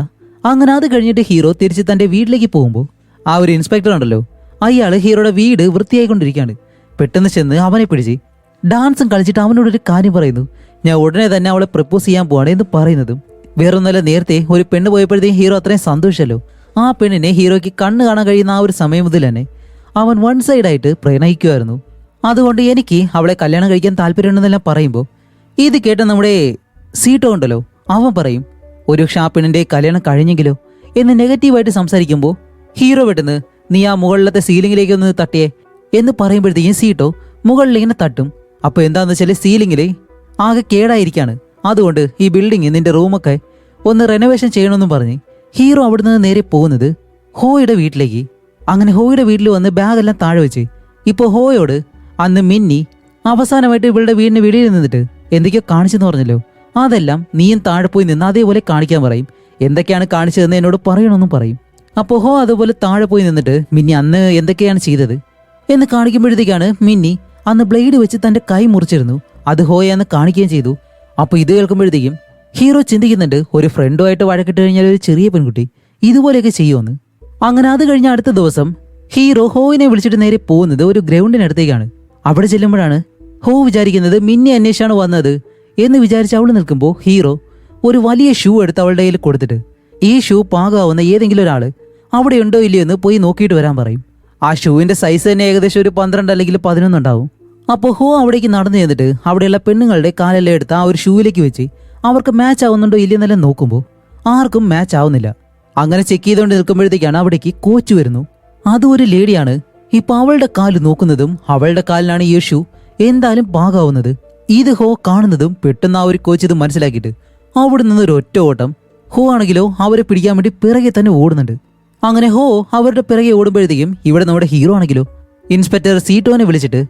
അങ്ങനെ അത് കഴിഞ്ഞിട്ട് ഹീറോ തിരിച്ച് തന്റെ വീട്ടിലേക്ക് പോകുമ്പോൾ ആ ഒരു ഇൻസ്പെക്ടർ ഉണ്ടല്ലോ, അയാള് ഹീറോയുടെ വീട് വൃത്തിയായിക്കൊണ്ടിരിക്കുകയാണ്. പെട്ടെന്ന് ചെന്ന് അവനെ പിടിച്ച് ഡാൻസും കളിച്ചിട്ട് അവനോടൊരു കാര്യം പറയുന്നു, ഞാൻ ഉടനെ തന്നെ അവളെ പ്രപ്പോസ് ചെയ്യാൻ പോവാണ് എന്ന് പറയുന്നതും വേറൊന്നല്ല, നേരത്തെ ഒരു പെണ്ണ് പോയപ്പോഴത്തേക്കും ഹീറോ അത്രയും സന്തോഷമല്ലോ. ആ പെണ്ണിനെ ഹീറോയ്ക്ക് കണ്ണ് കാണാൻ കഴിയുന്ന ആ ഒരു സമയം മുതൽ തന്നെ അവൻ വൺ സൈഡായിട്ട് പ്രണയിക്കുമായിരുന്നു. അതുകൊണ്ട് എനിക്ക് അവളെ കല്യാണം കഴിക്കാൻ താല്പര്യമുണ്ടെന്നെല്ലാം പറയുമ്പോൾ ഇത് കേട്ട നമ്മുടെ സീറ്റോ ഉണ്ടല്ലോ, അവൻ പറയും ഒരു ഷാപ്പിണിന്റെ കല്യാണം കഴിഞ്ഞെങ്കിലോ എന്ന് നെഗറ്റീവായിട്ട് സംസാരിക്കുമ്പോൾ ഹീറോ പെട്ടെന്ന് നീ ആ മുകളിലത്തെ സീലിംഗിലേക്ക് ഒന്ന് തട്ടിയേ എന്ന് പറയുമ്പോഴത്തേക്കും സീറ്റോ മുകളിലിങ്ങനെ തട്ടും. അപ്പോൾ എന്താന്ന് വെച്ചാൽ സീലിംഗിൽ ആകെ കേടായിരിക്കാണ്. അതുകൊണ്ട് ഈ ബിൽഡിങ് നിന്റെ റൂമൊക്കെ ഒന്ന് റെനോവേഷൻ ചെയ്യണമെന്നും പറഞ്ഞ് ഹീറോ അവിടെ നിന്ന് നേരെ പോകുന്നത് ഹോയുടെ വീട്ടിലേക്ക്. അങ്ങനെ ഹോയുടെ വീട്ടിൽ വന്ന് ബാഗെല്ലാം താഴെ വെച്ച് ഇപ്പോൾ ഹോയോട് അന്ന് മിന്നി അവസാനമായിട്ട് ഇവളുടെ വീടിന് വെളിയിൽ നിന്നിട്ട് എന്തൊക്കെയോ കാണിച്ചെന്ന് പറഞ്ഞല്ലോ, അതെല്ലാം നീയും താഴെ പോയി നിന്ന് അതേപോലെ കാണിക്കാൻ പറയും. എന്തൊക്കെയാണ് കാണിച്ചതെന്ന് എന്നോട് പറയണമെന്നും പറയും. അപ്പോൾ ഹോ അതുപോലെ താഴെ പോയി നിന്നിട്ട് മിന്നി അന്ന് എന്തൊക്കെയാണ് ചെയ്തത് എന്ന് കാണിക്കുമ്പോഴത്തേക്കാണ് മിന്നി അന്ന് ബ്ലേഡ് വെച്ച് തന്റെ കൈ മുറിച്ചിരുന്നു. അത് ഹോയാന്ന് കാണിക്കുകയും ചെയ്തു. അപ്പോൾ ഇത് കേൾക്കുമ്പോഴത്തേക്കും ഹീറോ ചിന്തിക്കുന്നുണ്ട്, ഒരു ഫ്രണ്ടുമായിട്ട് വഴക്കിട്ട് കഴിഞ്ഞാൽ ഒരു ചെറിയ പെൺകുട്ടി ഇതുപോലെയൊക്കെ ചെയ്യുമെന്ന്. അങ്ങനെ അത് കഴിഞ്ഞ അടുത്ത ദിവസം ഹീറോ ഹോയിനെ വിളിച്ചിട്ട് നേരെ പോകുന്നത് ഒരു ഗ്രൗണ്ടിനടുത്തേക്കാണ്. അവിടെ ചെല്ലുമ്പോഴാണ് ഹോ വിചാരിക്കുന്നത് മിന്നി അന്വേഷിച്ചാണ് വന്നത് എന്ന് വിചാരിച്ച് അവൾ നിൽക്കുമ്പോൾ ഹീറോ ഒരു വലിയ ഷൂ എടുത്ത് അവളുടെ കയ്യിൽ കൊടുത്തിട്ട് ഈ ഷൂ പാകാവുന്ന ഏതെങ്കിലും ഒരാള് അവിടെ ഉണ്ടോ ഇല്ലയോ എന്ന് പോയി നോക്കിയിട്ട് വരാൻ പറയും. ആ ഷൂവിന്റെ സൈസ് തന്നെ ഏകദേശം ഒരു 12 അല്ലെങ്കിൽ 11 ഉണ്ടാവും. അപ്പോൾ ഹോ അവിടേക്ക് നടന്നു ചെന്നിട്ട് അവിടെയുള്ള പെണ്ണുങ്ങളുടെ കാലെല്ലാം എടുത്ത് ആ ഒരു ഷൂവിലേക്ക് വെച്ച് അവർക്ക് മാച്ച് ആവുന്നുണ്ടോ ഇല്ലെന്നെല്ലാം നോക്കുമ്പോൾ ആർക്കും മാച്ച് ആവുന്നില്ല. അങ്ങനെ ചെക്ക് ചെയ്തുകൊണ്ട് നിൽക്കുമ്പോഴത്തേക്കാണ് അവിടേക്ക് കോച്ച് വരുന്നു. അതും ഒരു ലേഡിയാണ്. ഇപ്പൊ അവളുടെ കാല് നോക്കുന്നതും അവളുടെ കാലിനാണ് ഈ ഷൂ എന്തായാലും പാകാവുന്നത്. ഇത് ഹോ കാണുന്നതും പെട്ടെന്ന് ആ ഒരു കോച്ച് ഇത് മനസ്സിലാക്കിയിട്ട് അവിടെ നിന്നൊരു ഒറ്റ ഓട്ടം. ഹോ ആണെങ്കിലോ അവരെ പിടിക്കാൻ വേണ്ടി പിറകെ തന്നെ ഓടുന്നുണ്ട്. അങ്ങനെ ഹോ അവരുടെ പിറകെ ഓടുമ്പോഴത്തേക്കും ഇവിടെ നമ്മുടെ ഹീറോ ആണെങ്കിലോ ഇൻസ്പെക്ടർ സീറ്റോനെ വിളിച്ചിട്ട്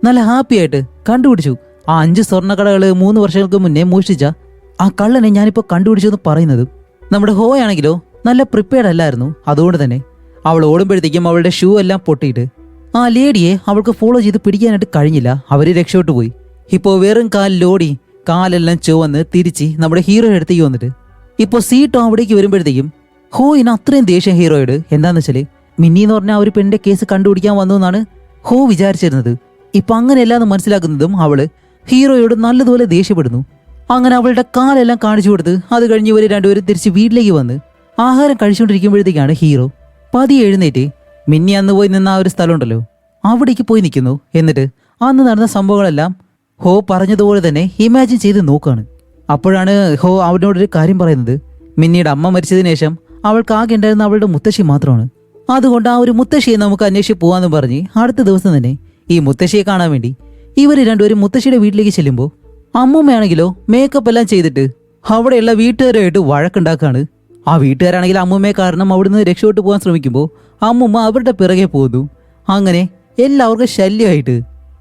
നല്ല ഹാപ്പി ആയിട്ട് കണ്ടുപിടിച്ചു, ആ 5 സ്വർണ്ണക്കടകൾ 3 വർഷങ്ങൾക്ക് മുന്നേ മോഷ്ടിച്ച ആ കള്ളനെ ഞാനിപ്പോൾ കണ്ടുപിടിച്ചു എന്ന് പറയുന്നതും നമ്മുടെ ഹോ ആണെങ്കിലോ നല്ല പ്രിപ്പയർഡ് അല്ലായിരുന്നു. അതുകൊണ്ട് തന്നെ അവൾ ഓടുമ്പോഴത്തേക്കും അവളുടെ ഷൂ എല്ലാം പൊട്ടിയിട്ട് ആ ലേഡിയെ അവൾക്ക് ഫോളോ ചെയ്ത് പിടിക്കാനായിട്ട് കഴിഞ്ഞില്ല. അവര് രക്ഷപ്പെട്ടു പോയി. ഇപ്പോൾ വെറും കാലിലോടി കാലെല്ലാം ചുവന്ന് തിരിച്ച് നമ്മുടെ ഹീറോയുടെ അടുത്തേക്ക് വന്നിട്ട് ഇപ്പോൾ സീറ്റോ അവിടേക്ക് വരുമ്പോഴത്തേക്കും ഹോയിന് അത്രയും ദേഷ്യം ഹീറോയോട്. എന്താന്ന് വെച്ചാല് മിന്നി എന്ന് പറഞ്ഞ ആ ഒരു പെണ്ണിന്റെ കേസ് കണ്ടുപിടിക്കാൻ വന്നു എന്നാണ് ഹോ വിചാരിച്ചിരുന്നത്. ഇപ്പൊ അങ്ങനെയല്ലാന്ന് മനസ്സിലാക്കുന്നതും അവള് ഹീറോയോട് നല്ലതുപോലെ ദേഷ്യപ്പെടുന്നു. അങ്ങനെ അവളുടെ കാലെല്ലാം കാണിച്ചു കൊടുത്ത് അത് കഴിഞ്ഞ് ഇവര് രണ്ടുപേരും തിരിച്ച് വീട്ടിലേക്ക് വന്ന് ആഹാരം കഴിച്ചുകൊണ്ടിരിക്കുമ്പോഴത്തേക്കാണ് ഹീറോ പതിയെ എഴുന്നേറ്റ് മിന്നി അന്ന് പോയി നിന്ന ആ ഒരു സ്ഥലമുണ്ടല്ലോ അവിടേക്ക് പോയി നിൽക്കുന്നു. എന്നിട്ട് അന്ന് നടന്ന സംഭവങ്ങളെല്ലാം ഹോ പറഞ്ഞതുപോലെ തന്നെ ഇമാജിൻ ചെയ്ത് നോക്കുകയാണ്. അപ്പോഴാണ് ഹോ അവനോടൊരു കാര്യം പറയുന്നത്, മിന്നിയുടെ അമ്മ മരിച്ചതിന് ശേഷം അവൾക്ക് ആകെ ഉണ്ടായിരുന്ന അവളുടെ മുത്തശ്ശി മാത്രമാണ്. അതുകൊണ്ട് ആ ഒരു മുത്തശ്ശിയെ നമുക്ക് അന്വേഷിച്ച് പോകാമെന്ന് പറഞ്ഞ് അടുത്ത ദിവസം തന്നെ ഈ മുത്തശ്ശിയെ കാണാൻ വേണ്ടി ഇവർ രണ്ടുപേരും മുത്തശ്ശിയുടെ വീട്ടിലേക്ക് ചെല്ലുമ്പോൾ അമ്മൂമ്മയാണെങ്കിലോ മേക്കപ്പ് എല്ലാം ചെയ്തിട്ട് അവിടെയുള്ള വീട്ടുകാരുമായിട്ട് വഴക്കുണ്ടാക്കാണ്. ആ വീട്ടുകാരാണെങ്കിൽ അമ്മുമ്മയെ കാരണം അവിടുന്ന് രക്ഷപ്പെട്ടു പോകാൻ ശ്രമിക്കുമ്പോൾ അമ്മുമ്മ അവരുടെ പിറകെ പോകുന്നു. അങ്ങനെ എല്ലാവർക്കും ശല്യമായിട്ട്.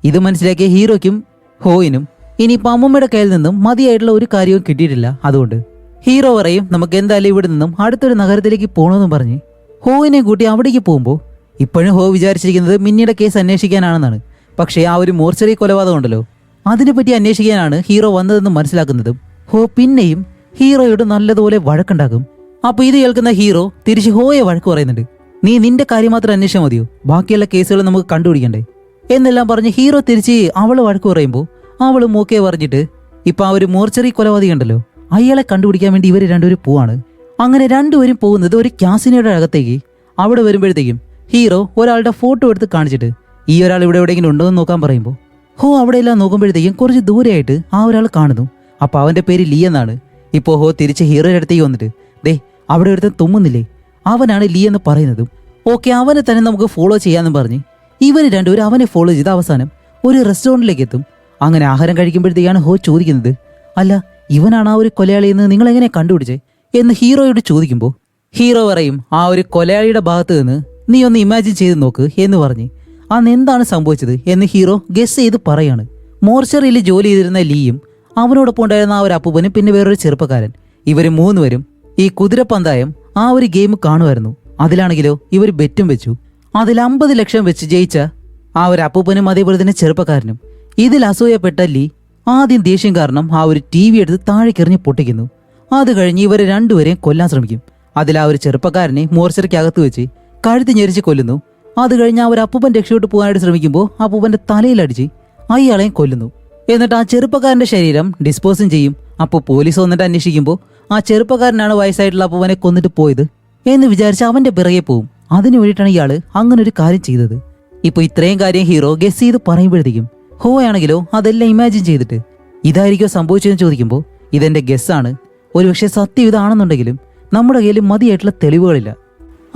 ഇത് മനസ്സിലാക്കിയ ഹീറോയ്ക്കും ഹോയിനും ഇനിയിപ്പോൾ അമ്മുമ്മയുടെ കയ്യിൽ നിന്നും മതിയായിട്ടുള്ള ഒരു കാര്യവും കിട്ടിയിട്ടില്ല. അതുകൊണ്ട് ഹീറോ പറയും നമുക്ക് എന്തായാലും ഇവിടെ നിന്നും അടുത്തൊരു നഗരത്തിലേക്ക് പോകണമെന്നും പറഞ്ഞ് ഹോയിനെ കൂട്ടി അവിടേക്ക് പോകുമ്പോൾ ഇപ്പോഴും ഹോ വിചാരിച്ചിരിക്കുന്നത് മിന്നിയുടെ കേസ് അന്വേഷിക്കാനാണെന്നാണ്. പക്ഷേ ആ ഒരു മോർച്ചറി കൊലപാതകം ഉണ്ടല്ലോ, അതിനെപ്പറ്റി അന്വേഷിക്കാനാണ് ഹീറോ വന്നതെന്ന് മനസ്സിലാക്കുന്നതും ഹോ പിന്നെയും ഹീറോയോട് നല്ലതുപോലെ വഴക്കുണ്ടാക്കും. അപ്പോൾ ഇത് കേൾക്കുന്ന ഹീറോ തിരിച്ച് ഹോയെ വഴക്ക് പറയുന്നുണ്ട്. നീ നിന്റെ കാര്യം മാത്രം അന്വേഷിച്ചാൽ മതിയോ, ബാക്കിയുള്ള കേസുകൾ നമുക്ക് കണ്ടുപിടിക്കണ്ടേ എന്നെല്ലാം പറഞ്ഞ് ഹീറോ തിരിച്ച് അവള് വഴക്ക് പറയുമ്പോൾ അവള് മൂക്കെ പറഞ്ഞിട്ട് ഇപ്പൊ ആ ഒരു മോർച്ചറി കൊലപാതകം ഉണ്ടല്ലോ അയാളെ കണ്ടുപിടിക്കാൻ വേണ്ടി ഇവർ രണ്ടുപേരും പോവാണ്. അങ്ങനെ രണ്ടുപേരും പോകുന്നത് ഒരു ക്യാസിനോയുടെ അകത്തേക്ക്. അവിടെ വരുമ്പോഴത്തേക്കും ഹീറോ ഒരാളുടെ ഫോട്ടോ എടുത്ത് കാണിച്ചിട്ട് ഈ ഒരാൾ ഇവിടെ എവിടെയെങ്കിലും ഉണ്ടോ എന്ന് നോക്കാൻ പറയുമ്പോൾ ഹോ അവിടെയെല്ലാം നോക്കുമ്പോഴത്തേക്കും കുറച്ച് ദൂരെയായിട്ട് ആ ഒരാൾ കാണുന്നു. അപ്പൊ അവന്റെ പേര് ലീ എന്നാണ്. ഇപ്പോ ഹോ തിരിച്ച് ഹീറോയുടെ അടുത്തേക്ക് വന്നിട്ട് ദേ അവിടെ ഒരുത്തൻ തുമ്മുന്നില്ലേ, അവനാണ് ലീ എന്ന് പറയുന്നതും ഓക്കെ അവനെ തന്നെ നമുക്ക് ഫോളോ ചെയ്യാമെന്ന് പറഞ്ഞ് ഇവര് രണ്ടുപേരും അവനെ ഫോളോ ചെയ്ത് അവസാനം ഒരു റെസ്റ്റോറൻറ്റിലേക്ക് എത്തും. അങ്ങനെ ആഹാരം കഴിക്കുമ്പോഴത്തേക്കാണ് ഹോ ചോദിക്കുന്നത്, അല്ല ഇവനാണ് ആ ഒരു കൊലയാളിയെന്ന് നിങ്ങൾ എങ്ങനെ കണ്ടുപിടിച്ചേ എന്ന് ഹീറോയോട് ചോദിക്കുമ്പോൾ ഹീറോ പറയും ആ ഒരു കൊലയാളിയുടെ ഭാഗത്ത് നിന്ന് നീ ഒന്ന് ഇമാജിൻ ചെയ്ത് നോക്ക് എന്ന് പറഞ്ഞ് അന്ന് എന്താണ് സംഭവിച്ചത് എന്ന് ഹീറോ ഗസ് ചെയ്ത് പറയാണ്. മോർച്ചറിയിൽ ജോലി ചെയ്തിരുന്ന ലീയും അവനോടൊപ്പം ഉണ്ടായിരുന്ന ആ ഒരു അപ്പൂപ്പനും പിന്നെ വേറൊരു ചെറുപ്പക്കാരൻ, ഇവർ മൂന്നുപേരും ഈ കുതിരപ്പന്തായം ആ ഒരു ഗെയിം കാണുമായിരുന്നു. അതിലാണെങ്കിലോ ഇവർ ബെറ്റും വെച്ചു. അതിൽ 50 ലക്ഷം വെച്ച് ജയിച്ച ആ ഒരു അപ്പൂപ്പനും അതേപോലെ തന്നെ ചെറുപ്പക്കാരനും. ഇതിൽ അസൂയപ്പെട്ട ലീ ആദ്യം ദേഷ്യം കാരണം ആ ഒരു TV എടുത്ത് താഴേക്കെറിഞ്ഞ് പൊട്ടിക്കുന്നു. അത് കഴിഞ്ഞ് ഇവരെ രണ്ടുപേരെയും കൊല്ലാൻ ശ്രമിക്കും. അതിൽ ആ ഒരു ചെറുപ്പക്കാരനെ മോർച്ചറിക്കകത്ത് വെച്ച് കഴുത്ത് ഞെരിച്ച് കൊല്ലുന്നു. അത് കഴിഞ്ഞ് ആ ഒരു അപ്പൂപ്പൻ രക്ഷപ്പെട്ട് പോകാനായിട്ട് ശ്രമിക്കുമ്പോൾ അപ്പൂപ്പന്റെ തലയിലടിച്ച് അയാളെയും കൊല്ലുന്നു. എന്നിട്ട് ആ ചെറുപ്പക്കാരന്റെ ശരീരം ഡിസ്പോസും ചെയ്യും. അപ്പോൾ പോലീസ് വന്നിട്ട് അന്വേഷിക്കുമ്പോൾ ആ ചെറുപ്പക്കാരനാണ് വയസ്സായിട്ടുള്ള അപ്പൂപ്പനെ കൊന്നിട്ട് പോയത് എന്ന് വിചാരിച്ച് അവന്റെ പിറകെ പോവും. അതിനു വേണ്ടിയിട്ടാണ് ഇയാള് അങ്ങനെ ഒരു കാര്യം ചെയ്തത്. ഇപ്പൊ ഇത്രയും കാര്യം ഹീറോ ഗസ് ചെയ്ത് പറയുമ്പോഴത്തേക്കും ഹോ ആണെങ്കിലോ അതെല്ലാം ഇമാജിൻ ചെയ്തിട്ട് ഇതായിരിക്കോ സംഭവിച്ചതെന്ന് ചോദിക്കുമ്പോൾ ഇതെന്റെ ഗസ്സാണ്, ഒരുപക്ഷെ സത്യം ഇതാണെന്നുണ്ടെങ്കിലും നമ്മുടെ കയ്യിൽ മതിയായിട്ടുള്ള തെളിവുകളില്ല,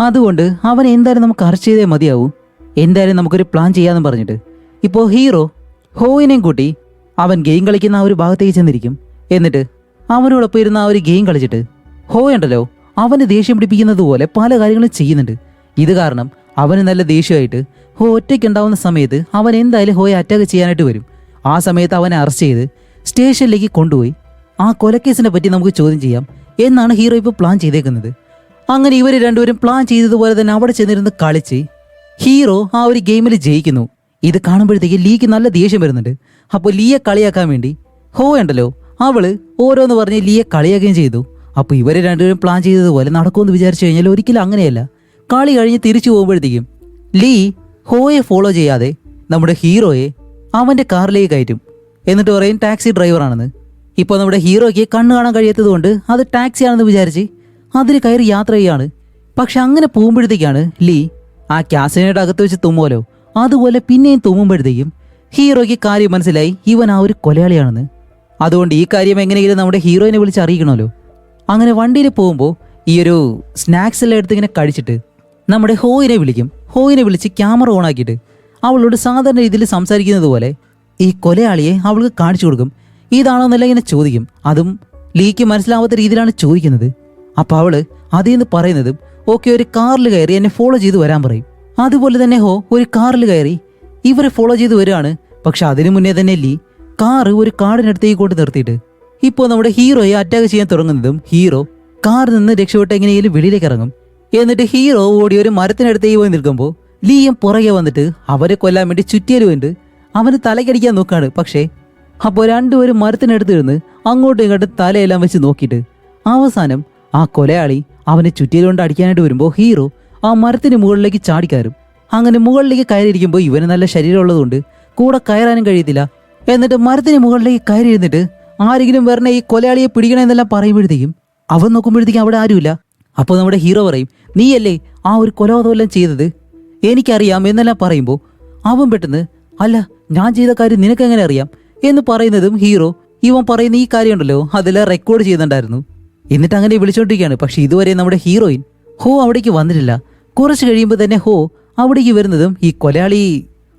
അതുകൊണ്ട് അവൻ എന്തായാലും നമുക്ക് അറസ്റ്റ് ചെയ്തേ മതിയാവും, എന്തായാലും നമുക്കൊരു പ്ലാൻ ചെയ്യാമെന്ന് പറഞ്ഞിട്ട് ഇപ്പോൾ ഹീറോ ഹോയിനെയും കൂട്ടി അവൻ ഗെയിം കളിക്കുന്ന ആ ഒരു ഭാഗത്തേക്ക് ചെന്നിരിക്കും. എന്നിട്ട് അവനോടൊപ്പം ഇരുന്ന ആ ഒരു ഗെയിം കളിച്ചിട്ട് ഹോ ഉണ്ടല്ലോ അവന് ദേഷ്യം പിടിപ്പിക്കുന്നത് പോലെ പല കാര്യങ്ങളും ചെയ്യുന്നുണ്ട്. ഇത് കാരണം അവന് നല്ല ദേഷ്യമായിട്ട് ഹോ ഒറ്റയ്ക്കുണ്ടാവുന്ന സമയത്ത് അവൻ എന്തായാലും ഹോയെ അറ്റാക്ക് ചെയ്യാനായിട്ട് വരും. ആ സമയത്ത് അവനെ അറസ്റ്റ് ചെയ്ത് സ്റ്റേഷനിലേക്ക് കൊണ്ടുപോയി ആ കൊലക്കേസിനെ പറ്റി നമുക്ക് ചോദ്യം ചെയ്യാം എന്നാണ് ഹീറോ ഇപ്പോൾ പ്ലാൻ ചെയ്തേക്കുന്നത്. അങ്ങനെ ഇവർ രണ്ടുപേരും പ്ലാൻ ചെയ്തതുപോലെ തന്നെ അവിടെ ചെന്നിരുന്ന് കളിച്ച് ഹീറോ ആ ഒരു ഗെയിമിൽ ജയിക്കുന്നു. ഇത് കാണുമ്പോഴത്തേക്ക് ലീക്ക് നല്ല ദേഷ്യം വരുന്നുണ്ട്. അപ്പോൾ ലീയെ കളിയാക്കാൻ വേണ്ടി ഹോ ഉണ്ടല്ലോ അവള് ഓരോന്ന് പറഞ്ഞ് ലീയെ കളിയാക്കുകയും ചെയ്തു. അപ്പോൾ ഇവര് രണ്ടുപേരും പ്ലാൻ ചെയ്തതുപോലെ നടക്കുമെന്ന് വിചാരിച്ചു കഴിഞ്ഞാൽ ഒരിക്കലും അങ്ങനെയല്ല. കളി കഴിഞ്ഞ് തിരിച്ചു പോകുമ്പോഴത്തേക്കും ലീ ഹോയെ ഫോളോ ചെയ്യാതെ നമ്മുടെ ഹീറോയെ അവന്റെ കാറിലേക്ക് കയറ്റും. എന്നിട്ട് പറയും ടാക്സി ഡ്രൈവറാണെന്ന്. ഇപ്പോൾ നമ്മുടെ ഹീറോയ്ക്ക് കണ്ണു കാണാൻ കഴിയാത്തത് കൊണ്ട് അത് ടാക്സിയാണെന്ന് വിചാരിച്ച് അതിൽ കയറി യാത്ര ചെയ്യാണ്. പക്ഷെ അങ്ങനെ പോകുമ്പോഴത്തേക്കാണ് ലീ ആ ക്യാസിനോയുടെ അകത്ത് വെച്ച് തുമ്മുമല്ലോ അതുപോലെ പിന്നെയും തുമ്മുമ്പോഴത്തേക്കും ഹീറോയ്ക്ക് കാര്യം മനസ്സിലായി ഇവൻ ആ ഒരു കൊലയാളിയാണെന്ന്. അതുകൊണ്ട് ഈ കാര്യം എങ്ങനെയെങ്കിലും നമ്മുടെ ഹീറോയിനെ വിളിച്ച് അറിയിക്കണമല്ലോ. അങ്ങനെ വണ്ടിയിൽ പോകുമ്പോൾ ഈ ഒരു സ്നാക്സ് എല്ലാം എടുത്ത് ഇങ്ങനെ കഴിച്ചിട്ട് നമ്മുടെ ഹോയിനെ വിളിക്കും. ഹോയിനെ വിളിച്ച് ക്യാമറ ഓൺ ആക്കിയിട്ട് അവളോട് സാധാരണ രീതിയിൽ സംസാരിക്കുന്നത് പോലെ ഈ കൊലയാളിയെ അവൾക്ക് കാണിച്ചു കൊടുക്കും. ഇതാണോന്നല്ല ഇങ്ങനെ ചോദിക്കും. അതും ലീക്ക് മനസ്സിലാവാത്ത രീതിയിലാണ് ചോദിക്കുന്നത്. അപ്പോൾ അവള് അതേന്ന് പറയുന്നതും ഓക്കെ ഒരു കാറിൽ കയറി എന്നെ ഫോളോ ചെയ്ത് വരാൻ പറയും. അതുപോലെ തന്നെ ഹോ ഒരു കാറിൽ കയറി ഇവരെ ഫോളോ ചെയ്ത് വരികയാണ്. പക്ഷെ അതിനു മുന്നേ തന്നെ ലീ കാറ് ഒരു കാടിനടുത്തേക്ക് കൊണ്ട് നിർത്തിയിട്ട് ഇപ്പോൾ നമ്മുടെ ഹീറോയെ അറ്റാക്ക് ചെയ്യാൻ തുടങ്ങുന്നതും ഹീറോ കാറിൽ നിന്ന് രക്ഷപ്പെട്ട് എങ്ങനെയെങ്കിലും വെളിയിലേക്ക് ഇറങ്ങും. എന്നിട്ട് ഹീറോ ഓടി ഒരു മരത്തിനടുത്തേക്ക് പോയി നിൽക്കുമ്പോൾ ലീയും പുറകെ വന്നിട്ട് അവരെ കൊല്ലാൻ വേണ്ടി ചുറ്റിയലുകൊണ്ട് അവന് തലക്കടിക്കാൻ നോക്കാണ്. പക്ഷേ അപ്പോൾ രണ്ടുപേരും മരത്തിനടുത്ത് ഇരുന്ന് അങ്ങോട്ടും ഇങ്ങോട്ടും തലയെല്ലാം വെച്ച് നോക്കിയിട്ട് അവസാനം ആ കൊലയാളി അവനെ ചുറ്റിയലുകൊണ്ട് അടിക്കാനായിട്ട് വരുമ്പോൾ ഹീറോ ആ മരത്തിന് മുകളിലേക്ക് ചാടിക്കയറും. അങ്ങനെ മുകളിലേക്ക് കയറിയിരിക്കുമ്പോൾ ഇവന് നല്ല ശരീരമുള്ളതുകൊണ്ട് കൂടെ കയറാനും കഴിയത്തില്ല. എന്നിട്ട് മരത്തിന് മുകളിലേക്ക് കയറി ഇരുന്നിട്ട് ആരെങ്കിലും വരണേ ഈ കൊലയാളിയെ പിടിക്കണമെന്നെല്ലാം പറയുമ്പോഴത്തേക്കും അവൻ നോക്കുമ്പോഴത്തേക്കും അവിടെ ആരുമില്ല. അപ്പോൾ നമ്മുടെ ഹീറോ പറയും നീയല്ലേ ആ ഒരു കൊലപാതകമെല്ലാം ചെയ്തത്, എനിക്കറിയാം എന്നെല്ലാം പറയുമ്പോൾ അവൻ പെട്ടെന്ന് അല്ല ഞാൻ ചെയ്ത കാര്യം നിനക്കെങ്ങനെ അറിയാം എന്ന് പറയുന്നതും ഹീറോ ഇവൻ പറയുന്ന ഈ കാര്യം ഉണ്ടല്ലോ അതെല്ലാം റെക്കോർഡ് ചെയ്യുന്നുണ്ടായിരുന്നു. എന്നിട്ട് അങ്ങനെ വിളിച്ചോണ്ടിരിക്കുകയാണ്. പക്ഷെ ഇതുവരെ നമ്മുടെ ഹീറോയിൻ ഹോ അവിടേക്ക് വന്നിട്ടില്ല. കുറച്ച് കഴിയുമ്പോൾ തന്നെ ഹോ അവിടേക്ക് വരുന്നതും ഈ കൊലയാളി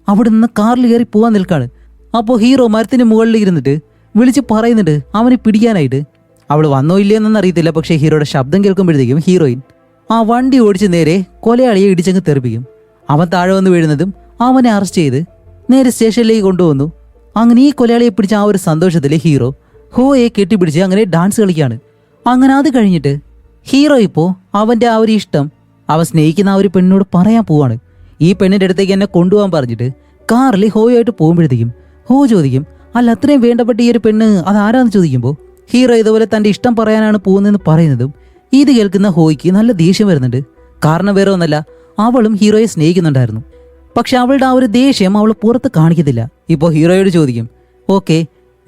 അവിടെ നിന്ന് കാറിൽ കയറി പോകാൻ നിൽക്കാണ്. അപ്പോൾ ഹീറോ മരത്തിന് മുകളിൽ ഇരുന്നിട്ട് വിളിച്ച് പറയുന്നുണ്ട് അവനെ പിടിക്കാനായിട്ട്. അവൾ വന്നോ ഇല്ലയെന്നൊന്നും അറിയത്തില്ല. പക്ഷേ ഹീറോയുടെ ശബ്ദം കേൾക്കുമ്പോഴത്തേക്കും ഹീറോയിൻ ആ വണ്ടി ഓടിച്ച് നേരെ കൊലയാളിയെ ഇടിച്ചങ്ങ് തെറിപ്പിക്കും. അവൻ താഴെ വന്ന് വീഴുന്നതും അവനെ അറസ്റ്റ് ചെയ്ത് നേരെ സ്റ്റേഷനിലേക്ക് കൊണ്ടുവന്നു. അങ്ങനെ ഈ കൊലയാളിയെ പിടിച്ച ആ ഒരു സന്തോഷത്തിൽ ഹീറോ ഹോയെ കെട്ടിപ്പിടിച്ച് അങ്ങനെ ഡാൻസ് കളിക്കുകയാണ്. അങ്ങനെ അത് കഴിഞ്ഞിട്ട് ഹീറോ ഇപ്പോൾ അവൻ്റെ ആ ഒരു ഇഷ്ടം അവൻ സ്നേഹിക്കുന്ന ആ ഒരു പെണ്ണിനോട് പറയാൻ പോവാണ്. ഈ പെണ്ണിൻ്റെ അടുത്തേക്ക് എന്നെ കൊണ്ടുപോകാൻ പറഞ്ഞിട്ട് കാറിൽ ഹോയുമായിട്ട് പോകുമ്പോഴത്തേക്കും ഹോ ചോദിക്കും, അല്ല അത്രയും വേണ്ടപ്പെട്ട ഈ ഒരു പെണ്ണ് അതാരാന്ന് ചോദിക്കുമ്പോൾ ഹീറോ ഇതുപോലെ തൻ്റെ ഇഷ്ടം പറയാനാണ് പോകുന്നതെന്ന് പറയുന്നതും ഇത് കേൾക്കുന്ന ഹോയ്ക്ക് നല്ല ദേഷ്യം വരുന്നുണ്ട്. കാരണം വേറെ ഒന്നല്ല, അവളും ഹീറോയെ സ്നേഹിക്കുന്നുണ്ടായിരുന്നു. പക്ഷെ അവളുടെ ആ ഒരു ദേഷ്യം അവൾ പുറത്ത് കാണിക്കത്തില്ല. ഇപ്പോൾ ഹീറോയോട് ചോദിക്കും, ഓക്കെ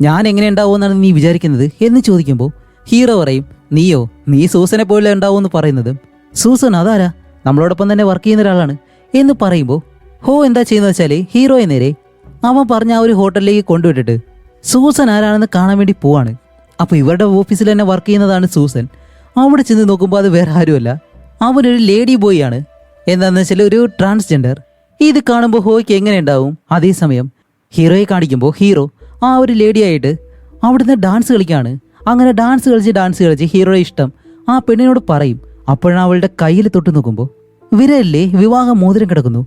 ഞാൻ എങ്ങനെ ഉണ്ടാവുമെന്നാണ് നീ വിചാരിക്കുന്നത് എന്ന് ചോദിക്കുമ്പോൾ ഹീറോ പറയും, നീ സൂസനെ പോലെ ഉണ്ടാവുമെന്ന് പറയുന്നതും സൂസൻ അതാരാ, നമ്മളോടൊപ്പം തന്നെ വർക്ക് ചെയ്യുന്ന ഒരാളാണ് എന്ന് പറയുമ്പോൾ ഹോ എന്താ ചെയ്യുന്നത് വെച്ചാൽ ഹീറോയെ നേരെ അവൻ പറഞ്ഞ ആ ഒരു ഹോട്ടലിലേക്ക് കൊണ്ടുവിട്ടിട്ട് സൂസൻ ആരാണെന്ന് കാണാൻ വേണ്ടി പോവാണ്. അപ്പോൾ ഇവരുടെ ഓഫീസിൽ തന്നെ വർക്ക് ചെയ്യുന്നതാണ് സൂസൻ. അവിടെ ചെന്ന് നോക്കുമ്പോൾ അത് വേറെ ആരുമല്ല, അവനൊരു ലേഡി ബോയ് ആണ്. എന്താണെന്ന് വെച്ചാൽ ഒരു ട്രാൻസ്ജെൻഡർ. ഇത് കാണുമ്പോൾ ഹോയ്ക്ക് എങ്ങനെ ഉണ്ടാവും? അതേസമയം ഹീറോയെ കാണിക്കുമ്പോൾ ഹീറോ ആ ഒരു ലേഡിയായിട്ട് അവിടുന്ന് ഡാൻസ് കളിക്കുകയാണ്. അങ്ങനെ ഡാൻസ് കളിച്ച് ഹീറോയുടെ ഇഷ്ടം ആ പെണ്ണിനോട് പറയും. അപ്പോഴാണ് അവളുടെ കയ്യിൽ തൊട്ട് നോക്കുമ്പോൾ വിരലിലെ വിവാഹ മോതിരം കിടക്കുന്നു.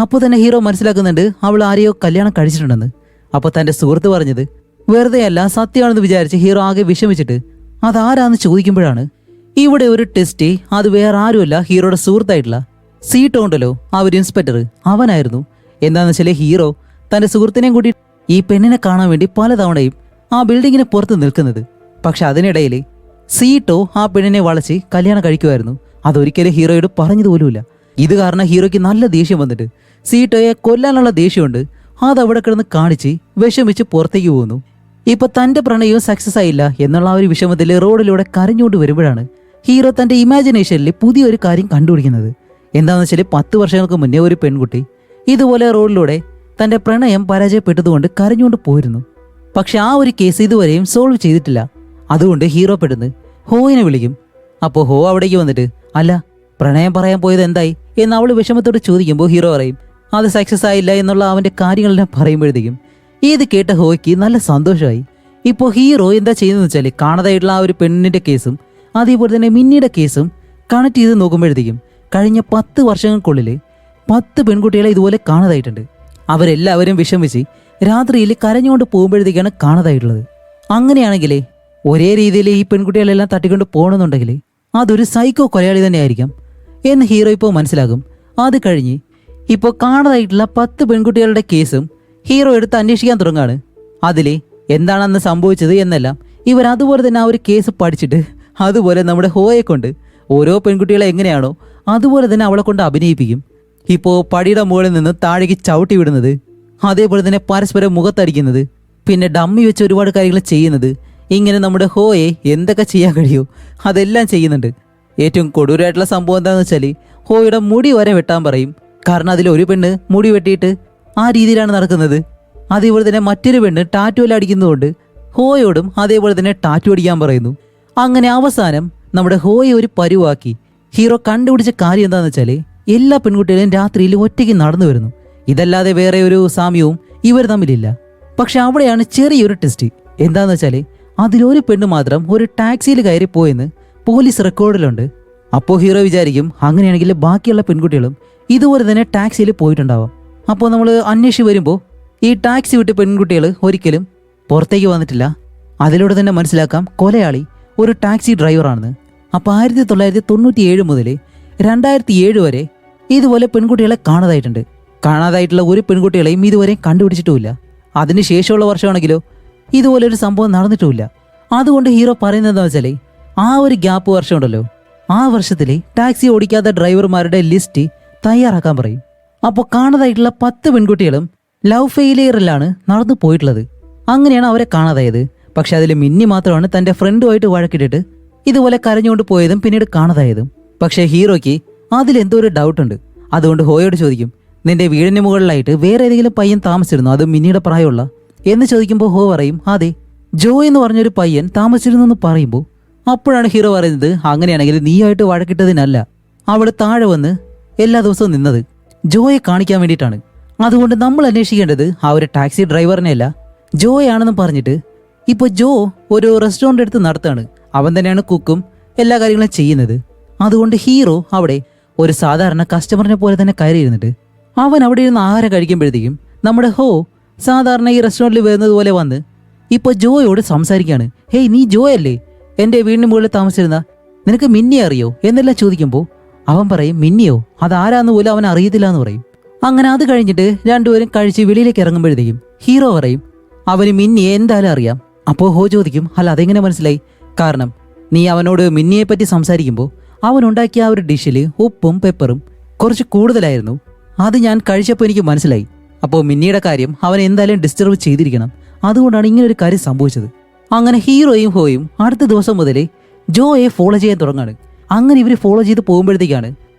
അപ്പോൾ തന്നെ ഹീറോ മനസ്സിലാക്കുന്നുണ്ട് അവൾ ആരെയോ കല്യാണം കഴിച്ചിട്ടുണ്ടെന്ന്. അപ്പോൾ തൻ്റെ സുഹൃത്ത് പറഞ്ഞത് വെറുതെ അല്ല, സത്യമാണെന്ന് വിചാരിച്ച് ഹീറോ ആകെ വിഷമിച്ചിട്ട് അതാരാന്ന് ചോദിക്കുമ്പോഴാണ് ഇവിടെ ഒരു ടെസ്റ്റ്. അത് വേറെ ആരുമല്ല, ഹീറോയുടെ സുഹൃത്തായിട്ടുള്ള സീട്ടോ ഉണ്ടല്ലോ, ആ ഒരു ഇൻസ്പെക്ടർ, അവനായിരുന്നു. എന്താണെന്ന് വെച്ചാൽ ഹീറോ തൻ്റെ സുഹൃത്തിനെയും കൂട്ടി ഈ പെണ്ണിനെ കാണാൻ വേണ്ടി പലതവണയും ആ ബിൽഡിങ്ങിന് പുറത്ത് നിൽക്കുന്നത്. പക്ഷെ അതിനിടയിൽ സീട്ടോ ആ പെണ്ണിനെ വളച്ച് കല്യാണം കഴിക്കുമായിരുന്നു. അതൊരിക്കലും ഹീറോയോട് പറഞ്ഞതുപോലുമില്ല. ഇത് കാരണം ഹീറോയ്ക്ക് നല്ല ദേഷ്യം വന്നിട്ട് സീട്ടോയെ കൊല്ലാനുള്ള ദേഷ്യമുണ്ട്. അതവിടെ കിടന്ന് കാണിച്ച് വിഷമിച്ച് പുറത്തേക്ക് പോകുന്നു. ഇപ്പൊ തന്റെ പ്രണയവും സക്സസ് ആയില്ല എന്നുള്ള ആ ഒരു വിഷമത്തിൽ റോഡിലൂടെ കരഞ്ഞുകൊണ്ട് വരുമ്പോഴാണ് ഹീറോ തന്റെ ഇമാജിനേഷനിൽ പുതിയൊരു കാര്യം കണ്ടുപിടിക്കുന്നത്. എന്താണെന്ന് വെച്ചാൽ 10 വർഷങ്ങൾക്ക് മുന്നേ ഒരു പെൺകുട്ടി ഇതുപോലെ റോഡിലൂടെ തന്റെ പ്രണയം പരാജയപ്പെട്ടതുകൊണ്ട് കരഞ്ഞുകൊണ്ട് പോയിരുന്നു. പക്ഷെ ആ ഒരു കേസ് ഇതുവരെയും സോൾവ് ചെയ്തിട്ടില്ല. അതുകൊണ്ട് ഹീറോ പെടുന്ന് ഹോയിനെ വിളിക്കും. അപ്പോൾ ഹോ അവിടേക്ക് വന്നിട്ട്, അല്ല പ്രണയം പറയാൻ പോയത് എന്തായി എന്ന് അവൾ വിഷമത്തോട് ചോദിക്കുമ്പോൾ ഹീറോ പറയും അത് സക്സസ് ആയില്ല എന്നുള്ള അവന്റെ കാര്യങ്ങളെല്ലാം പറയുമ്പോഴത്തേക്കും ഇത് കേട്ട ഹോയ്ക്ക് നല്ല സന്തോഷമായി. ഇപ്പോൾ ഹീറോ എന്താ ചെയ്യുന്നതെന്ന് വെച്ചാൽ കാണാതായിട്ടുള്ള ആ ഒരു പെണ്ണിന്റെ കേസും അതേപോലെ തന്നെ മിന്നിയുടെ കേസും കണക്ട് ചെയ്ത് നോക്കുമ്പോഴത്തേക്കും കഴിഞ്ഞ 10 വർഷങ്ങൾക്കുള്ളിൽ 10 പെൺകുട്ടികളെ ഇതുപോലെ കാണാതായിട്ടുണ്ട്. അവരെല്ലാവരും വിഷമിച്ച് രാത്രിയിൽ കരഞ്ഞുകൊണ്ട് പോകുമ്പോഴത്തേക്കാണ് കാണാതായിട്ടുള്ളത്. അങ്ങനെയാണെങ്കിലേ ഒരേ രീതിയിൽ ഈ പെൺകുട്ടികളെല്ലാം തട്ടിക്കൊണ്ട് പോകണമെന്നുണ്ടെങ്കിൽ അതൊരു സൈക്കോ കൊലയാളി തന്നെയായിരിക്കാം എന്ന് ഹീറോ ഇപ്പോൾ മനസ്സിലാകും. അത് കഴിഞ്ഞ് ഇപ്പോൾ കാണാതായിട്ടുള്ള 10 പെൺകുട്ടികളുടെ കേസും ഹീറോ എടുത്ത് അന്വേഷിക്കാൻ തുടങ്ങുകയാണ്. അതിൽ എന്താണെന്ന് സംഭവിച്ചത് എന്നെല്ലാം ഇവർ അതുപോലെ തന്നെ ആ ഒരു കേസ് പഠിച്ചിട്ട് അതുപോലെ നമ്മുടെ ഹോയെ കൊണ്ട് ഓരോ പെൺകുട്ടികളെ എങ്ങനെയാണോ അതുപോലെ തന്നെ അവളെ കൊണ്ട് അഭിനയിപ്പിക്കും. ഇപ്പോൾ പടിയുടെ മുകളിൽ നിന്ന് താഴേക്ക് ചവിട്ടി വിടുന്നത്, അതേപോലെ തന്നെ പരസ്പരം മുഖത്തടിക്കുന്നത്, പിന്നെ ഡമ്മി വെച്ച് ഒരുപാട് കാര്യങ്ങൾ ചെയ്യുന്നത്, ഇങ്ങനെ നമ്മുടെ ഹോയെ എന്തൊക്കെ ചെയ്യാൻ കഴിയുമോ അതെല്ലാം ചെയ്യുന്നുണ്ട്. ഏറ്റവും കൊടൂരായിട്ടുള്ള സംഭവം എന്താണെന്ന് വെച്ചാൽ ഹോയുടെ മുടി വരെ വെട്ടാൻ പറയും. കാരണം അതിൽ ഒരു പെണ്ണ് മുടി വെട്ടിയിട്ട് ആ രീതിയിലാണ് നടക്കുന്നത്. അതേപോലെ തന്നെ മറ്റൊരു പെണ്ണ് ടാറ്റു എല്ലാം അടിക്കുന്നതുകൊണ്ട് ഹോയോടും അതേപോലെ തന്നെ ടാറ്റു അടിക്കാൻ പറയുന്നു. അങ്ങനെ അവസാനം നമ്മുടെ ഹോയെ ഒരു പരുവാക്കി ഹീറോ കണ്ടുപിടിച്ച കാര്യം എന്താണെന്ന് വെച്ചാൽ എല്ലാ പെൺകുട്ടികളും രാത്രിയിൽ ഒറ്റയ്ക്ക് നടന്നു വരുന്നു. ഇതല്ലാതെ വേറെ ഒരു സാമ്യവും ഇവർ തമ്മിലില്ല. പക്ഷെ അവിടെയാണ് ചെറിയൊരു ടെസ്റ്റ്. എന്താണെന്ന് വെച്ചാൽ അതിലൊരു പെണ്ണ് മാത്രം ഒരു ടാക്സിയിൽ കയറിപ്പോയെന്ന് പോലീസ് റെക്കോർഡിലുണ്ട്. അപ്പോൾ ഹീറോ വിചാരിക്കും അങ്ങനെയാണെങ്കിൽ ബാക്കിയുള്ള പെൺകുട്ടികളും ഇതുപോലെ തന്നെ ടാക്സിയിൽ പോയിട്ടുണ്ടാവാം. അപ്പോൾ നമ്മൾ അന്വേഷിച്ച് വരുമ്പോൾ ഈ ടാക്സി വിട്ട് പെൺകുട്ടികൾ ഒരിക്കലും പുറത്തേക്ക് വന്നിട്ടില്ല. അതിലൂടെ തന്നെ മനസ്സിലാക്കാം കൊലയാളി ഒരു ടാക്സി ഡ്രൈവറാണെന്ന്. അപ്പോൾ 1997 മുതൽ 2007 വരെ ഇതുപോലെ പെൺകുട്ടികളെ കാണാതായിട്ടുണ്ട്. കാണാതായിട്ടുള്ള ഒരു പെൺകുട്ടികളെയും ഇതുവരെ കണ്ടുപിടിച്ചിട്ടുമില്ല. അതിനുശേഷമുള്ള വർഷമാണെങ്കിലോ ഇതുപോലൊരു സംഭവം നടന്നിട്ടുമില്ല. അതുകൊണ്ട് ഹീറോ പറയുന്നത് എന്താ വെച്ചാൽ ആ ഒരു ഗ്യാപ്പ് വർഷം ഉണ്ടല്ലോ, ആ വർഷത്തിൽ ടാക്സി ഓടിക്കാത്ത ഡ്രൈവർമാരുടെ ലിസ്റ്റ് തയ്യാറാക്കാൻ പറയും. അപ്പോൾ കാണാതായിട്ടുള്ള 10 പെൺകുട്ടികളും ലവ് ഫെയിലിയറിലാണ് നടന്നു പോയിട്ടുള്ളത്. അങ്ങനെയാണ് അവരെ കാണാതായത്. പക്ഷെ അതിൽ മിന്നി മാത്രമാണ് തൻ്റെ ഫ്രണ്ടുമായിട്ട് വഴക്കിട്ടിട്ട് ഇതുപോലെ കരഞ്ഞുകൊണ്ട് പോയതും പിന്നീട് കാണാതായതും. പക്ഷേ ഹീറോയ്ക്ക് അതിലെന്തോ ഒരു ഡൗട്ടുണ്ട്. അതുകൊണ്ട് ഹോയോട് ചോദിക്കും, നിന്റെ വീടിന് മുകളിലായിട്ട് വേറെ ഏതെങ്കിലും പയ്യൻ താമസിച്ചിരുന്നു, അത് മിന്നിയുടെ പ്രായമുള്ള എന്ന് ചോദിക്കുമ്പോൾ ഹോ പറയും അതെ, ജോ എന്ന് പറഞ്ഞൊരു പയ്യൻ താമസിച്ചിരുന്നു എന്ന് പറയുമ്പോൾ അപ്പോഴാണ് ഹീറോ പറയുന്നത് അങ്ങനെയാണെങ്കിൽ നീയായിട്ട് വഴക്കിട്ടതിനല്ല, അവൾ താഴെ വന്ന് എല്ലാ ദിവസവും നിന്നത് ജോയെ കാണിക്കാൻ വേണ്ടിയിട്ടാണ്. അതുകൊണ്ട് നമ്മൾ അന്വേഷിക്കേണ്ടത് ആ ഒരു ടാക്സി ഡ്രൈവറിനെയല്ല ജോയാണെന്ന് പറഞ്ഞിട്ട് ഇപ്പോൾ ജോ ഒരു റെസ്റ്റോറൻ്റ് എടുത്ത് നടത്തുകയാണ്. അവൻ തന്നെയാണ് കുക്കും എല്ലാ കാര്യങ്ങളും ചെയ്യുന്നത്. അതുകൊണ്ട് ഹീറോ അവിടെ ഒരു സാധാരണ കസ്റ്റമറിനെ പോലെ തന്നെ കയറിയിരുന്നിട്ട് അവൻ അവിടെ ഇരുന്ന് ആഹാരം കഴിക്കുമ്പോഴത്തേക്കും നമ്മുടെ ഹോ സാധാരണ ഈ റെസ്റ്റോറൻറ്റിൽ വരുന്നത് പോലെ വന്ന് ഇപ്പോൾ ജോയോട് സംസാരിക്കുകയാണ്. ഹേയ്, നീ ജോ അല്ലേ, എൻ്റെ വീടിന് മുകളിൽ താമസിച്ചിരുന്ന, നിനക്ക് മിന്നിയെ അറിയോ എന്നെല്ലാം ചോദിക്കുമ്പോൾ അവൻ പറയും, മിന്നിയോ, അതാരാന്ന് പോലും അവൻ അറിയത്തില്ല എന്ന് പറയും. അങ്ങനെ അത് കഴിഞ്ഞിട്ട് രണ്ടുപേരും കഴിച്ച് വെളിയിലേക്ക് ഇറങ്ങുമ്പോഴത്തേക്കും ഹീറോ പറയും, അവന് മിന്നിയെ എന്തായാലും അറിയാം. അപ്പോൾ ഹോ ചോദിക്കും, അല്ല അതെങ്ങനെ മനസ്സിലായി? കാരണം നീ അവനോട് മിന്നിയെ പറ്റി സംസാരിക്കുമ്പോൾ അവൻ ഉണ്ടാക്കിയ ആ ഒരു ഡിഷിൽ ഉപ്പും പെപ്പറും കുറച്ച് കൂടുതലായിരുന്നു. അത് ഞാൻ കഴിച്ചപ്പോൾ എനിക്ക് മനസ്സിലായി. അപ്പോൾ മിന്നിയുടെ കാര്യം അവൻ എന്തായാലും ഡിസ്റ്റർബ് ചെയ്തിരിക്കണം. അതുകൊണ്ടാണ് ഇങ്ങനൊരു കാര്യം സംഭവിച്ചത്. അങ്ങനെ ഹീറോയും ഹോയും അടുത്ത ദിവസം മുതലേ ജോയെ ഫോളോ ചെയ്യാൻ തുടങ്ങാണ്. അങ്ങനെ ഇവർ ഫോളോ ചെയ്ത് പോകുമ്പോഴത്തേക്കാണ്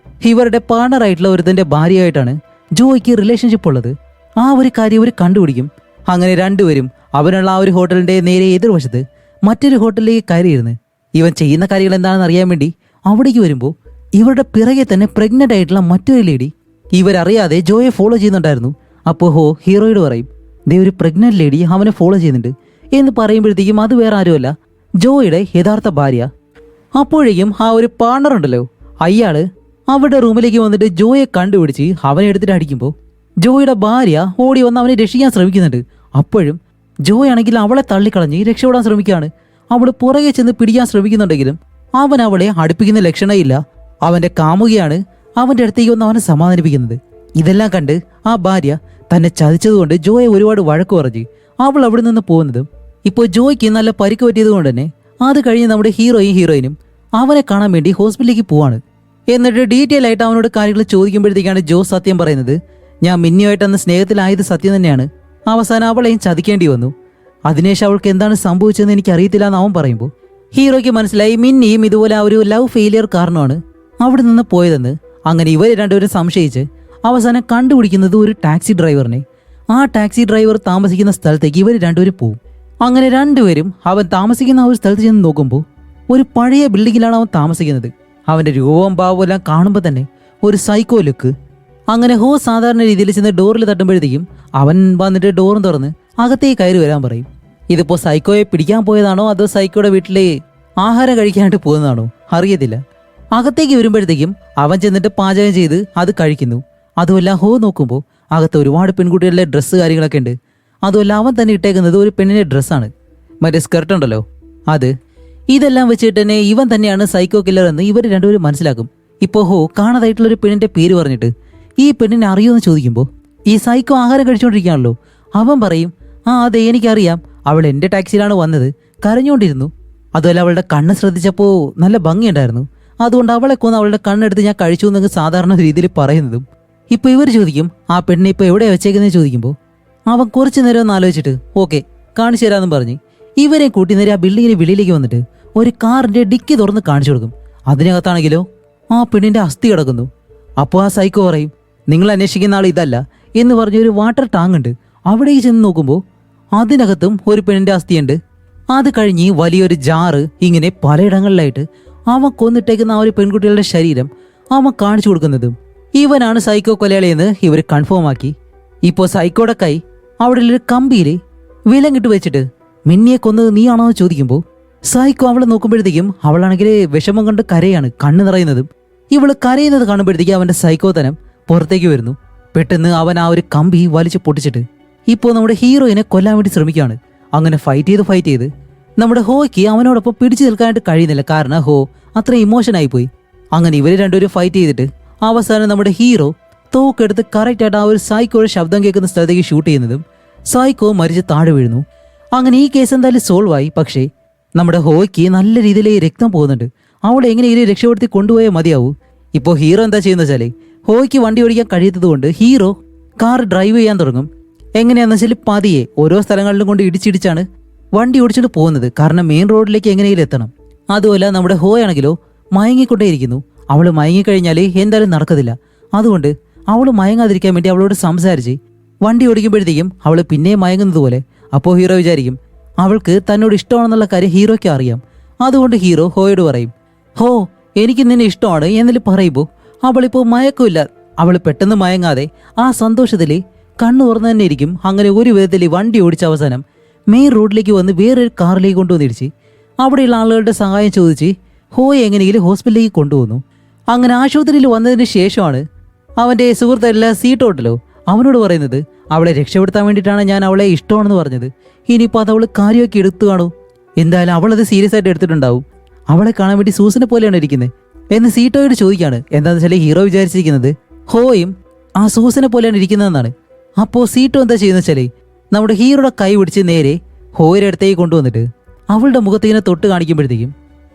ഇവരുടെ പാർട്ണറായിട്ടുള്ള ഒരുത്തൻ്റെ ഭാര്യയായിട്ടാണ് ജോയ്ക്ക് റിലേഷൻഷിപ്പ് ഉള്ളത്. ആ ഒരു കാര്യം ഇവർ കണ്ടുപിടിക്കും. അങ്ങനെ രണ്ടുപേരും അവനുള്ള ആ ഒരു ഹോട്ടലിൻ്റെ നേരെ എതിർവശത്ത് മറ്റൊരു ഹോട്ടലിലേക്ക് കയറിയിരുന്ന് ഇവൻ ചെയ്യുന്ന കാര്യങ്ങൾ എന്താണെന്ന് അറിയാൻ വേണ്ടി അവിടേക്ക് വരുമ്പോൾ ഇവരുടെ പിറകെ തന്നെ പ്രഗ്നൻ്റ് ആയിട്ടുള്ള മറ്റൊരു ലേഡി ഇവരറിയാതെ ജോയെ ഫോളോ ചെയ്യുന്നുണ്ടായിരുന്നു. അപ്പോൾ ഹോ ഹീറോയോട് പറയും, ദേ ഒരു പ്രഗ്നന്റ് ലേഡി അവനെ ഫോളോ ചെയ്യുന്നുണ്ട് എന്ന് പറയുമ്പോഴത്തേക്കും അത് വേറെ ആരുമല്ല, ജോയുടെ യഥാർത്ഥ ഭാര്യ. അപ്പോഴേക്കും ആ ഒരു പാർട്ണർ ഉണ്ടല്ലോ, അയാള് അവരുടെ റൂമിലേക്ക് വന്നിട്ട് ജോയെ കണ്ടുപിടിച്ച് അവനെ എടുത്തിട്ട് അടിക്കുമ്പോൾ ജോയുടെ ഭാര്യ ഓടി വന്ന് അവനെ രക്ഷിക്കാൻ ശ്രമിക്കുന്നുണ്ട്. അപ്പോഴും ജോയ് ആണെങ്കിൽ അവളെ തള്ളിക്കളഞ്ഞ് രക്ഷപ്പെടാൻ ശ്രമിക്കുകയാണ്. അവൾ പുറകെ ചെന്ന് പിടിക്കാൻ ശ്രമിക്കുന്നുണ്ടെങ്കിലും അവൻ അവളെ അടുപ്പിക്കുന്ന ലക്ഷണമില്ല. അവന്റെ കാമുകയാണ് അവന്റെ അടുത്തേക്ക് വന്ന് അവനെ സമാധാനിപ്പിക്കുന്നത്. ഇതെല്ലാം കണ്ട് ആ ഭാര്യ തന്നെ ചതിച്ചതുകൊണ്ട് ജോയെ ഒരുപാട് വഴക്ക് പറഞ്ഞ് അവൾ അവിടെ നിന്ന് പോകുന്നതും ഇപ്പോൾ ജോയ്ക്ക് നല്ല പരിക്ക് പറ്റിയത് കൊണ്ട് തന്നെ അത് കഴിഞ്ഞ് നമ്മുടെ ഹീറോയും ഹീറോയിനും അവനെ കാണാൻ വേണ്ടി ഹോസ്പിറ്റലിലേക്ക് പോവാണ്. എന്നിട്ട് ഡീറ്റെയിൽ ആയിട്ട് അവനോട് കാര്യങ്ങൾ ചോദിക്കുമ്പോഴത്തേക്കാണ് ജോ സത്യം പറയുന്നത്. ഞാൻ മിന്നിയുമായിട്ട് അന്ന് സ്നേഹത്തിലായത് സത്യം തന്നെയാണ്, അവസാനം അവളെയും ചതിക്കേണ്ടി വന്നു, അതിനുശേഷം അവൾക്ക് എന്താണ് സംഭവിച്ചതെന്ന് എനിക്കറിയത്തില്ല എന്ന് അവൻ പറയുമ്പോൾ ഹീറോയ്ക്ക് മനസ്സിലായി മിന്നിയും ഇതുപോലെ ആ ഒരു ലവ് ഫെയിലിയർ കാരണമാണ് അവിടെ നിന്ന് പോയതെന്ന്. അങ്ങനെ ഇവർ രണ്ടുപേരും സംശയിച്ച് അവസാനം കണ്ടുപിടിക്കുന്നത് ഒരു ടാക്സി ഡ്രൈവറിനെ. ആ ടാക്സി ഡ്രൈവർ താമസിക്കുന്ന സ്ഥലത്തേക്ക് ഇവർ രണ്ടുപേരും പോവും. അങ്ങനെ രണ്ടുപേരും അവൻ താമസിക്കുന്ന ആ ഒരു സ്ഥലത്ത് ചെന്ന് നോക്കുമ്പോൾ ഒരു പഴയ ബിൽഡിങ്ങിലാണ് അവൻ താമസിക്കുന്നത്. അവൻ്റെ രൂപവും ഭാവവും എല്ലാം കാണുമ്പോൾ തന്നെ ഒരു സൈക്കോ ലുക്ക്. അങ്ങനെ ഹോ സാധാരണ രീതിയിൽ ചെന്ന് ഡോറിൽ തട്ടുമ്പോഴത്തേക്കും അവൻ വന്നിട്ട് ഡോറും തുറന്ന് അകത്തേക്ക് കയറി വരാൻ പറയും. ഇതിപ്പോൾ സൈക്കോയെ പിടിക്കാൻ പോയതാണോ അതോ സൈക്കോയുടെ വീട്ടിലെ ആഹാരം കഴിക്കാനായിട്ട് പോകുന്നതാണോ അറിയത്തില്ല. അകത്തേക്ക് വരുമ്പോഴത്തേക്കും അവൻ ചെന്നിട്ട് പാചകം ചെയ്ത് അത് കഴിക്കുന്നു. അതുമല്ല ഹോ നോക്കുമ്പോൾ അകത്ത് ഒരുപാട് പെൺകുട്ടികളുടെ ഡ്രസ്സ് കാര്യങ്ങളൊക്കെ ഉണ്ട്. അതുമല്ല അവൻ തന്നെ ഇട്ടേക്കുന്നത് ഒരു പെണ്ണിൻ്റെ ഡ്രസ്സാണ്, മറ്റേ സ്കർട്ട് ഉണ്ടല്ലോ അത്. ഇതെല്ലാം വെച്ചിട്ട് തന്നെ ഇവൻ തന്നെയാണ് സൈക്കോ കില്ലർ എന്ന് ഇവർ രണ്ടുപേരും മനസ്സിലാക്കും. ഇപ്പോൾ ഹോ കാണാതായിട്ടുള്ളൊരു പെണ്ണിൻ്റെ പേര് പറഞ്ഞിട്ട് ഈ പെണ്ണിനെ അറിയുമെന്ന് ചോദിക്കുമ്പോൾ ഈ സൈക്കോ ആഹാരം കഴിച്ചുകൊണ്ടിരിക്കുകയാണല്ലോ. അവൻ പറയും, ആ അതെ എനിക്കറിയാം, അവൾ എൻ്റെ ടാക്സിയിലാണ് വന്നത്, കരഞ്ഞുകൊണ്ടിരുന്നു. അതുമല്ല അവളുടെ കണ്ണ് ശ്രദ്ധിച്ചപ്പോൾ നല്ല ഭംഗിയുണ്ടായിരുന്നു, അതുകൊണ്ട് അവളെ കൊന്ന് അവളുടെ കണ്ണെടുത്ത് ഞാൻ കഴിച്ചു എന്നൊക്കെ സാധാരണ രീതിയിൽ പറയുന്നതും. ഇപ്പോൾ ഇവർ ചോദിക്കും ആ പെണ്ണിനെ ഇപ്പോൾ എവിടെയാണ് വെച്ചേക്കുന്നത് ചോദിക്കുമ്പോൾ അവൻ കുറച്ച് നേരം ഒന്ന് ആലോചിച്ചിട്ട് ഓക്കെ കാണിച്ചു തരാമെന്നും പറഞ്ഞ് ഇവരെ കൂട്ടി നേരെ ആ ബിൽഡിങ്ങിന് വെളിയിലേക്ക് വന്നിട്ട് ഒരു കാറിൻ്റെ ഡിക്കി തുറന്ന് കാണിച്ചു കൊടുക്കും. അതിനകത്താണെങ്കിലോ ആ പെണ്ണിൻ്റെ അസ്ഥി കിടക്കുന്നു. അപ്പോൾ ആ സൈക്കോ പറയും, നിങ്ങൾ അന്വേഷിക്കുന്ന ആൾ ഇതല്ല എന്ന് പറഞ്ഞ ഒരു വാട്ടർ ടാങ്ക് ഉണ്ട്. അവിടേക്ക് ചെന്ന് നോക്കുമ്പോൾ അതിനകത്തും ഒരു പെണ്ണിൻ്റെ അസ്ഥിയുണ്ട്. അത് കഴിഞ്ഞ് വലിയൊരു ജാറ് ഇങ്ങനെ പലയിടങ്ങളിലായിട്ട് അവൻ കൊന്നിട്ടേക്കുന്ന ആ ഒരു പെൺകുട്ടികളുടെ ശരീരം അവൻ കാണിച്ചു കൊടുക്കുന്നതും ഇവനാണ് സൈക്കോ കൊലയാളിയെന്ന് ഇവർ കൺഫേം ആക്കി. ഇപ്പോൾ സൈക്കോയുടെ കൈ അവിടെ ഒരു കമ്പിയിൽ വിലങ്ങിട്ട് വെച്ചിട്ട് മിന്നിയെ കൊന്നത് നീയാണോ എന്ന് ചോദിക്കുമ്പോൾ സൈക്കോ അവളെ നോക്കുമ്പോഴത്തേക്കും അവളാണെങ്കിൽ വിഷമം കൊണ്ട് കരയാണ്, കണ്ണ് നിറയുന്നതും. ഇവള് കരയുന്നത് കാണുമ്പോഴത്തേക്കും അവൻ്റെ സൈക്കോതനം പുറത്തേക്ക് വരുന്നു. പെട്ടെന്ന് അവൻ ആ ഒരു കമ്പി വലിച്ചു പൊട്ടിച്ചിട്ട് ഇപ്പോൾ നമ്മുടെ ഹീറോയിനെ കൊല്ലാൻ വേണ്ടി ശ്രമിക്കുകയാണ്. അങ്ങനെ ഫൈറ്റ് ചെയ്ത് നമ്മുടെ ഹോയ്ക്ക് അവനോടൊപ്പം പിടിച്ചു നിൽക്കാനായിട്ട് കഴിയുന്നില്ല, കാരണം ഹോ അത്ര ഇമോഷനായി പോയി. അങ്ങനെ ഇവർ രണ്ടുപേരും ഫൈറ്റ് ചെയ്തിട്ട് അവസാനം നമ്മുടെ ഹീറോ തോക്കെടുത്ത് കറക്റ്റായിട്ട് ആ ഒരു സൈക്കോയുടെ ശബ്ദം കേൾക്കുന്ന സ്ഥലത്തേക്ക് ഷൂട്ട് ചെയ്യുന്നതും സൈക്കോ മരിച്ച് താഴെ വീഴുന്നു. അങ്ങനെ ഈ കേസ് എന്തായാലും സോൾവ് ആയി. പക്ഷേ നമ്മുടെ ഹോയ്ക്ക് നല്ല രീതിയിൽ രക്തം പോകുന്നുണ്ട്. അവളെ എങ്ങനെയെങ്കിലും രക്ഷപ്പെടുത്തി കൊണ്ടുപോയാൽ മതിയാവൂ. ഇപ്പോൾ ഹീറോ എന്താ ചെയ്യുന്നത് വെച്ചാൽ ഹോയ്ക്ക് വണ്ടി ഓടിക്കാൻ കഴിയാത്തത് കൊണ്ട് ഹീറോ കാർ ഡ്രൈവ് ചെയ്യാൻ തുടങ്ങും. എങ്ങനെയാണെന്ന് വെച്ചാൽ പതിയെ ഓരോ സ്ഥലങ്ങളിലും കൊണ്ട് ഇടിച്ചിടിച്ചാണ് വണ്ടി ഓടിച്ചുകൊണ്ട് പോകുന്നത്, കാരണം മെയിൻ റോഡിലേക്ക് എങ്ങനെയെങ്കിലും എത്തണം. അതുമല്ല നമ്മുടെ ഹോയാണെങ്കിലോ മയങ്ങിക്കൊണ്ടേയിരിക്കുന്നു. അവൾ മയങ്ങിക്കഴിഞ്ഞാൽ എന്തായാലും നടക്കത്തില്ല. അതുകൊണ്ട് അവൾ മയങ്ങാതിരിക്കാൻ വേണ്ടി അവളോട് സംസാരിച്ച് വണ്ടി ഓടിക്കുമ്പോഴത്തേക്കും അവൾ പിന്നെയും മയങ്ങുന്നത് പോലെ. അപ്പോൾ ഹീറോ വിചാരിക്കും അവൾക്ക് തന്നോട് ഇഷ്ടമാണെന്നുള്ള കാര്യം ഹീറോയ്ക്ക് അറിയാം. അതുകൊണ്ട് ഹീറോ ഹോയോട് പറയും, ഹോ എനിക്ക് നിന്നെ ഇഷ്ടമാണ് എന്നിൽ പറയുമ്പോൾ അവളിപ്പോൾ മയക്കില്ല. അവൾ പെട്ടെന്ന് മയങ്ങാതെ ആ സന്തോഷത്തിൽ കണ്ണു തുറന്നു തന്നെ ഇരിക്കും. അങ്ങനെ ഒരു വിധത്തിൽ വണ്ടി ഓടിച്ച അവസാനം മെയിൻ റോഡിലേക്ക് വന്ന് വേറൊരു കാറിലേക്ക് കൊണ്ടുവന്നിടിച്ച് അവിടെയുള്ള ആളുകളുടെ സഹായം ചോദിച്ച് ഹോയെ എങ്ങനെയെങ്കിലും ഹോസ്പിറ്റലിലേക്ക് കൊണ്ടുപോകുന്നു. അങ്ങനെ ആശുപത്രിയിൽ വന്നതിന് ശേഷമാണ് അവൻ്റെ സുഹൃത്തല്ല സീറ്റോട്ടലോ അവനോട് പറയുന്നത് അവളെ രക്ഷപ്പെടുത്താൻ വേണ്ടിയിട്ടാണ് ഞാൻ അവളെ ഇഷ്ടമാണെന്ന് പറഞ്ഞത്. ഇനിയിപ്പോൾ അത് അവൾ കാര്യമൊക്കെ എടുത്തു കാണൂ. എന്തായാലും അവളത് സീരിയസ് ആയിട്ട് എടുത്തിട്ടുണ്ടാവും. അവളെ കാണാൻ വേണ്ടി സൂസനെ പോലെയാണ് ഇരിക്കുന്നത് എന്ന് സീറ്റോയോട് ചോദിക്കുകയാണ്. എന്താണെന്ന് വെച്ചാൽ ഹീറോ വിചാരിച്ചിരിക്കുന്നത് ഹോയും ആ സൂസനെ പോലെയാണ് ഇരിക്കുന്നതെന്നാണ്. അപ്പോൾ സീറ്റോ എന്താ ചെയ്യുന്നത് വെച്ചാൽ നമ്മുടെ ഹീറോയുടെ കൈ പിടിച്ച് നേരെ ഹോയുടെ അടുത്തേക്ക് കൊണ്ടുവന്നിട്ട് അവളുടെ മുഖത്തിങ്ങനെ തൊട്ട് കാണിക്കുമ്പോഴത്തേക്കും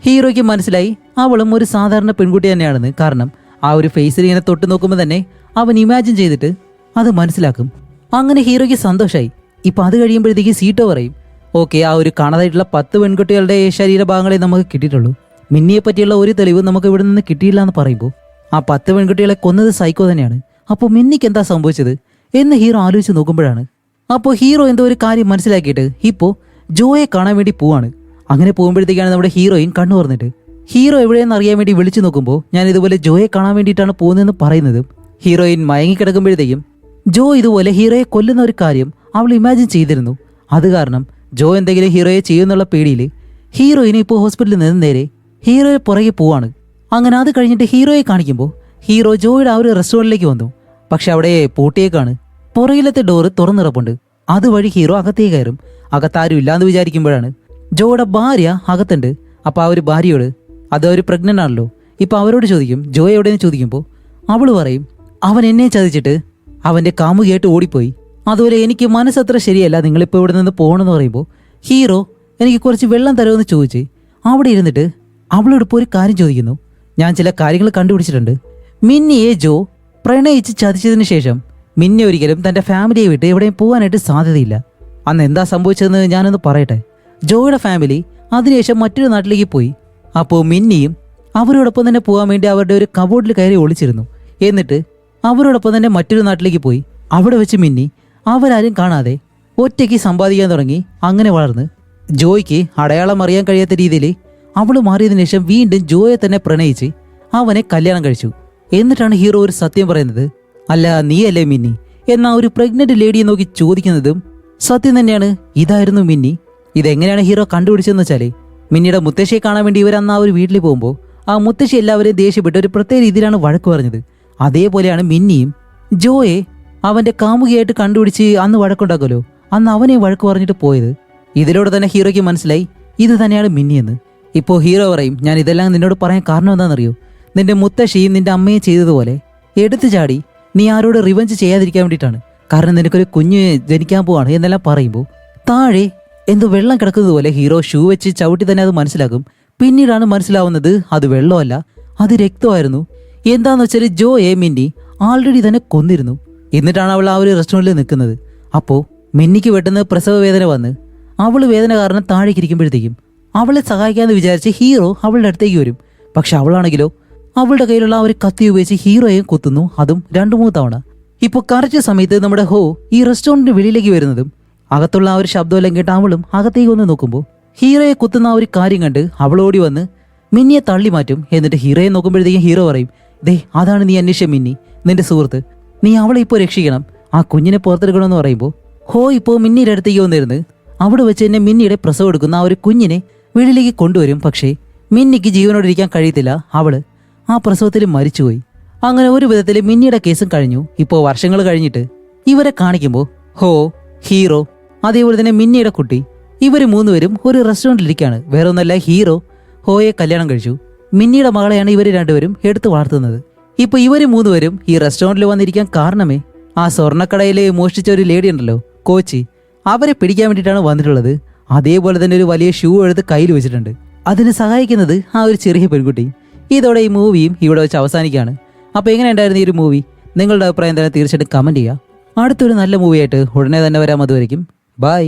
ഹീറോയ്ക്ക് മനസ്സിലായി അവളും ഒരു സാധാരണ പെൺകുട്ടി തന്നെയാണെന്ന്. കാരണം ആ ഒരു ഫേസിൽ ഇങ്ങനെ തൊട്ട് നോക്കുമ്പോൾ തന്നെ അവൻ ഇമാജിൻ ചെയ്തിട്ട് അത് മനസ്സിലാക്കും. അങ്ങനെ ഹീറോയ്ക്ക് സന്തോഷമായി. ഇപ്പം അത് കഴിയുമ്പോഴത്തേക്ക് സീറ്റോ പറയും ഓക്കെ, ആ ഒരു കാണാതായിട്ടുള്ള 10 പെൺകുട്ടികളുടെ ശരീരഭാഗങ്ങളെ നമുക്ക് കിട്ടിയിട്ടുള്ളൂ. മിന്നിയെ പറ്റിയുള്ള ഒരു തെളിവ് നമുക്ക് ഇവിടെ നിന്ന് കിട്ടിയില്ല എന്ന് പറയുമ്പോൾ ആ 10 പെൺകുട്ടികളെ കൊന്നത് സൈക്കോ തന്നെയാണ്. അപ്പോൾ മിന്നിക്ക് എന്താ സംഭവിച്ചത് എന്ന് ഹീറോ ആലോചിച്ച് നോക്കുമ്പോഴാണ് അപ്പോൾ ഹീറോ എന്തോ ഒരു കാര്യം മനസ്സിലാക്കിയിട്ട് ഇപ്പോൾ ജോയെ കാണാൻ വേണ്ടി പോവാണ്. അങ്ങനെ പോകുമ്പോഴത്തേക്കാണ് നമ്മുടെ ഹീറോയിൻ കണ്ണു തുറന്നിട്ട് ഹീറോ എവിടെയെന്ന് അറിയാൻ വേണ്ടി വിളിച്ചു നോക്കുമ്പോൾ ഞാൻ ഇതുപോലെ ജോയെ കാണാൻ വേണ്ടിയിട്ടാണ് പോകുന്നതെന്ന് പറയുന്നത്. ഹീറോയിൻ മയങ്ങിക്കിടക്കുമ്പോഴത്തേക്കും ജോ ഇതുപോലെ ഹീറോയെ കൊല്ലുന്ന ഒരു കാര്യം അവൾ ഇമാജിൻ ചെയ്തിരുന്നു. അത് കാരണം ജോ എന്തെങ്കിലും ഹീറോയെ ചെയ്യുന്നുള്ള പേടിയിൽ ഹീറോയിനെ ഇപ്പോൾ ഹോസ്പിറ്റലിൽ നിന്ന് നേരെ ഹീറോയെ പുറകെ പോവാണ്. അങ്ങനെ അത് കഴിഞ്ഞിട്ട് ഹീറോയെ കാണിക്കുമ്പോൾ ഹീറോ ജോയുടെ ആ ഒരു റെസ്റ്റോറൻറ്റിലേക്ക് വന്നു. പക്ഷെ അവിടെ പൂട്ടിയേക്കാണ്. പുറകിലത്തെ ഡോറ് തുറന്നിറപ്പുണ്ട്. അതുവഴി ഹീറോ അകത്തേക്ക് കയറും. അകത്താരും ഇല്ലാന്ന് വിചാരിക്കുമ്പോഴാണ് ജോയുടെ ഭാര്യ അകത്തുണ്ട്. അപ്പോൾ ആ ഒരു ഭാര്യയോട് അത് അവർ പ്രഗ്നൻ്റ് ആണല്ലോ, ഇപ്പോൾ അവരോട് ചോദിക്കും ജോ എവിടെയെന്ന് ചോദിക്കുമ്പോൾ അവൾ പറയും അവൻ എന്നെ ചതിച്ചിട്ട് അവൻ്റെ കാമുകിയായിട്ട് ഓടിപ്പോയി. അതുപോലെ എനിക്ക് മനസ്സത്ര ശരിയല്ല, നിങ്ങളിപ്പോൾ ഇവിടെ നിന്ന് പോകണമെന്ന് പറയുമ്പോൾ ഹീറോ എനിക്ക് കുറച്ച് വെള്ളം തരുമെന്ന് ചോദിച്ച് അവിടെ ഇരുന്നിട്ട് അവളോട് ഇപ്പോൾ ഒരു കാര്യം ചോദിക്കുന്നു. ഞാൻ ചില കാര്യങ്ങൾ കണ്ടുപിടിച്ചിട്ടുണ്ട്. മിന്നിയെ ജോ പ്രണയിച്ച് ചതിച്ചതിന് ശേഷം മിന്നി ഒരിക്കലും തൻ്റെ ഫാമിലിയെ വിട്ട് എവിടെയും പോകാനായിട്ട് സാധ്യതയില്ല. അന്ന് എന്താ സംഭവിച്ചതെന്ന് ഞാനൊന്ന് പറയട്ടെ. ജോയുടെ ഫാമിലി അതിനുശേഷം മറ്റൊരു നാട്ടിലേക്ക് പോയി. അപ്പോൾ മിന്നിയും അവരോടൊപ്പം തന്നെ പോകാൻ വേണ്ടി അവരുടെ ഒരു കബോർഡിൽ കയറി ഒളിച്ചിരുന്നു. എന്നിട്ട് അവരോടൊപ്പം തന്നെ മറ്റൊരു നാട്ടിലേക്ക് പോയി. അവിടെ വെച്ച് മിന്നി അവരാരും കാണാതെ ഒറ്റയ്ക്ക് സമ്പാദിക്കാൻ തുടങ്ങി. അങ്ങനെ വളർന്ന് ജോയ്ക്ക് അടയാളം അറിയാൻ കഴിയാത്ത രീതിയിൽ അവൾ മാറിയതിനു ശേഷം വീണ്ടും ജോയെ തന്നെ പ്രണയിച്ച് അവനെ കല്യാണം കഴിച്ചു. എന്നിട്ടാണ് ഹീറോ ഒരു സത്യം പറയുന്നത്. അല്ല നീയല്ലേ മിന്നി എന്നാ ഒരു പ്രഗ്നന്റ് ലേഡിയെ നോക്കി ചോദിക്കുന്നതും സത്യം തന്നെയാണ്. ഇതായിരുന്നു മിന്നി. ഇതെങ്ങനെയാണ് ഹീറോ കണ്ടുപിടിച്ചതെന്ന് വെച്ചാൽ മിന്നിയുടെ മുത്തശ്ശിയെ കാണാൻ വേണ്ടി ഇവർ അന്ന് ആ ഒരു വീട്ടിൽ പോകുമ്പോൾ ആ മുത്തശ്ശി എല്ലാവരെയും ദേഷ്യപ്പെട്ട് ഒരു പ്രത്യേക രീതിയിലാണ് വഴക്ക് പറഞ്ഞത്. അതേപോലെയാണ് മിന്നിയും ജോയെ അവൻ്റെ കാമുകിയായിട്ട് കണ്ടുപിടിച്ച് അന്ന് വഴക്കുണ്ടാക്കുമല്ലോ, അന്ന് അവനെ വഴക്ക് പറഞ്ഞിട്ട് പോയത്. ഇതിലൂടെ തന്നെ ഹീറോയ്ക്ക് മനസ്സിലായി ഇത് തന്നെയാണ് മിന്നിയെന്ന്. ഇപ്പോൾ ഹീറോ പറയും ഞാൻ ഇതെല്ലാം നിന്നോട് പറയാൻ കാരണം എന്താണെന്നറിയോ, നിന്റെ മുത്തശ്ശിയും നിന്റെ അമ്മയും ചെയ്തതുപോലെ എടുത്തു ചാടി നീ ആരോട് റിവഞ്ച് ചെയ്യാതിരിക്കാൻ വേണ്ടിയിട്ടാണ്. കാരണം നിനക്കൊരു കുഞ്ഞ് ജനിക്കാൻ പോവാണ് എന്നെല്ലാം പറയുമ്പോൾ താഴെ എന്തോ വെള്ളം കിടക്കുന്നത് പോലെ ഹീറോ ഷൂ വെച്ച് ചവിട്ടി തന്നെ അത് മനസ്സിലാക്കും. പിന്നീടാണ് മനസ്സിലാവുന്നത് അത് വെള്ളമല്ല, അത് രക്തമായിരുന്നു. എന്താന്ന് വെച്ചാൽ ജോയെ മിന്നി ആൾറെഡി തന്നെ കൊന്നിരുന്നു. എന്നിട്ടാണ് അവൾ ആ ഒരു റെസ്റ്റോറൻറ്റിൽ നിൽക്കുന്നത്. അപ്പോൾ മിന്നിക്ക് പെട്ടെന്ന് പ്രസവ വേദന വന്ന് അവൾ വേദന കാരണം താഴേക്ക് ഇരിക്കുമ്പോഴത്തേക്കും അവളെ സഹായിക്കാമെന്ന് വിചാരിച്ച് ഹീറോ അവളുടെ അടുത്തേക്ക് വരും. പക്ഷെ അവളാണെങ്കിലോ അവളുടെ കയ്യിലുള്ള ആ ഒരു കത്തി ഉപയോഗിച്ച് ഹീറോയെ കുത്തുന്നു, അതും 2-3 തവണ. ഇപ്പോൾ കറക്റ്റ് സമയത്ത് നമ്മുടെ ഹോ ഈ റെസ്റ്റോറൻറ്റിന് വെളിയിലേക്ക് വരുന്നതും അകത്തുള്ള ആ ഒരു ശബ്ദമെല്ലാം കേട്ട് അവളും അകത്തേക്ക് വന്ന് നോക്കുമ്പോൾ ഹീറോയെ കുത്തുന്ന ആ ഒരു കാര്യം കണ്ട് അവൾ ഓടി വന്ന് മിന്നിയെ തള്ളി മാറ്റും. എന്നിട്ട് ഹീറോയെ നോക്കുമ്പോഴത്തേക്കും ഹീറോ പറയും ദേ അതാണ് നീ അന്വേഷിച്ച മിന്നി, നിന്റെ സുഹൃത്ത്, നീ അവളെ ഇപ്പോൾ രക്ഷിക്കണം, ആ കുഞ്ഞിനെ പുറത്തെടുക്കണമെന്ന് പറയുമ്പോൾ ഹോ ഇപ്പോൾ മിന്നിയുടെ അടുത്തേക്ക് വന്നിരുന്ന് അവിടെ വെച്ച് തന്നെ മിന്നിയുടെ പ്രസവം എടുക്കുന്ന ആ ഒരു കുഞ്ഞിനെ വെളിയിലേക്ക് കൊണ്ടുവരും. പക്ഷേ മിന്നിക്ക് ജീവനോടിരിക്കാൻ കഴിയത്തില്ല, അവള് ആ പ്രസവത്തിൽ മരിച്ചുപോയി. അങ്ങനെ ഒരു വിധത്തിൽ മിന്നിയുടെ കേസും കഴിഞ്ഞു. ഇപ്പോൾ വർഷങ്ങൾ കഴിഞ്ഞിട്ട് ഇവരെ കാണിക്കുമ്പോൾ ഹോ, ഹീറോ, അതേപോലെ തന്നെ മിന്നിയുടെ കുട്ടി, ഇവർ 3 പേരും ഒരു റെസ്റ്റോറൻറ്റിലിരിക്കുകയാണ്. വേറെ ഒന്നല്ല, ഹീറോ ഹോയെ കല്യാണം കഴിച്ചു. മിന്നിയുടെ മകളെയാണ് ഇവർ 2 പേരും എടുത്തു വളർത്തുന്നത്. ഇപ്പോൾ ഇവർ 3 പേരും ഈ റെസ്റ്റോറൻറ്റിൽ വന്നിരിക്കാൻ കാരണമേ ആ സ്വർണ്ണക്കടയിൽ മോഷ്ടിച്ച ഒരു ലേഡി ഉണ്ടല്ലോ കോച്ചി, അവരെ പിടിക്കാൻ വേണ്ടിയിട്ടാണ് വന്നിട്ടുള്ളത്. അതേപോലെ തന്നെ ഒരു വലിയ ഷൂ എടുത്ത് കയ്യിൽ വെച്ചിട്ടുണ്ട്. അതിനെ സഹായിക്കുന്നത് ആ ഒരു ചെറിയ പെൺകുട്ടി. ഇതോടെ ഈ മൂവിയും ഇവിടെ വെച്ച് അവസാനിക്കുകയാണ്. അപ്പോൾ എങ്ങനെ ഉണ്ടായിരുന്നു ഈ ഒരു മൂവി? നിങ്ങളുടെ അഭിപ്രായം തന്നെ തീർച്ചയായിട്ടും കമൻറ്റ് ചെയ്യുക. അടുത്തൊരു നല്ല മൂവിയായിട്ട് ഉടനെ തന്നെ വരാം. അതുവരെയും ബൈ.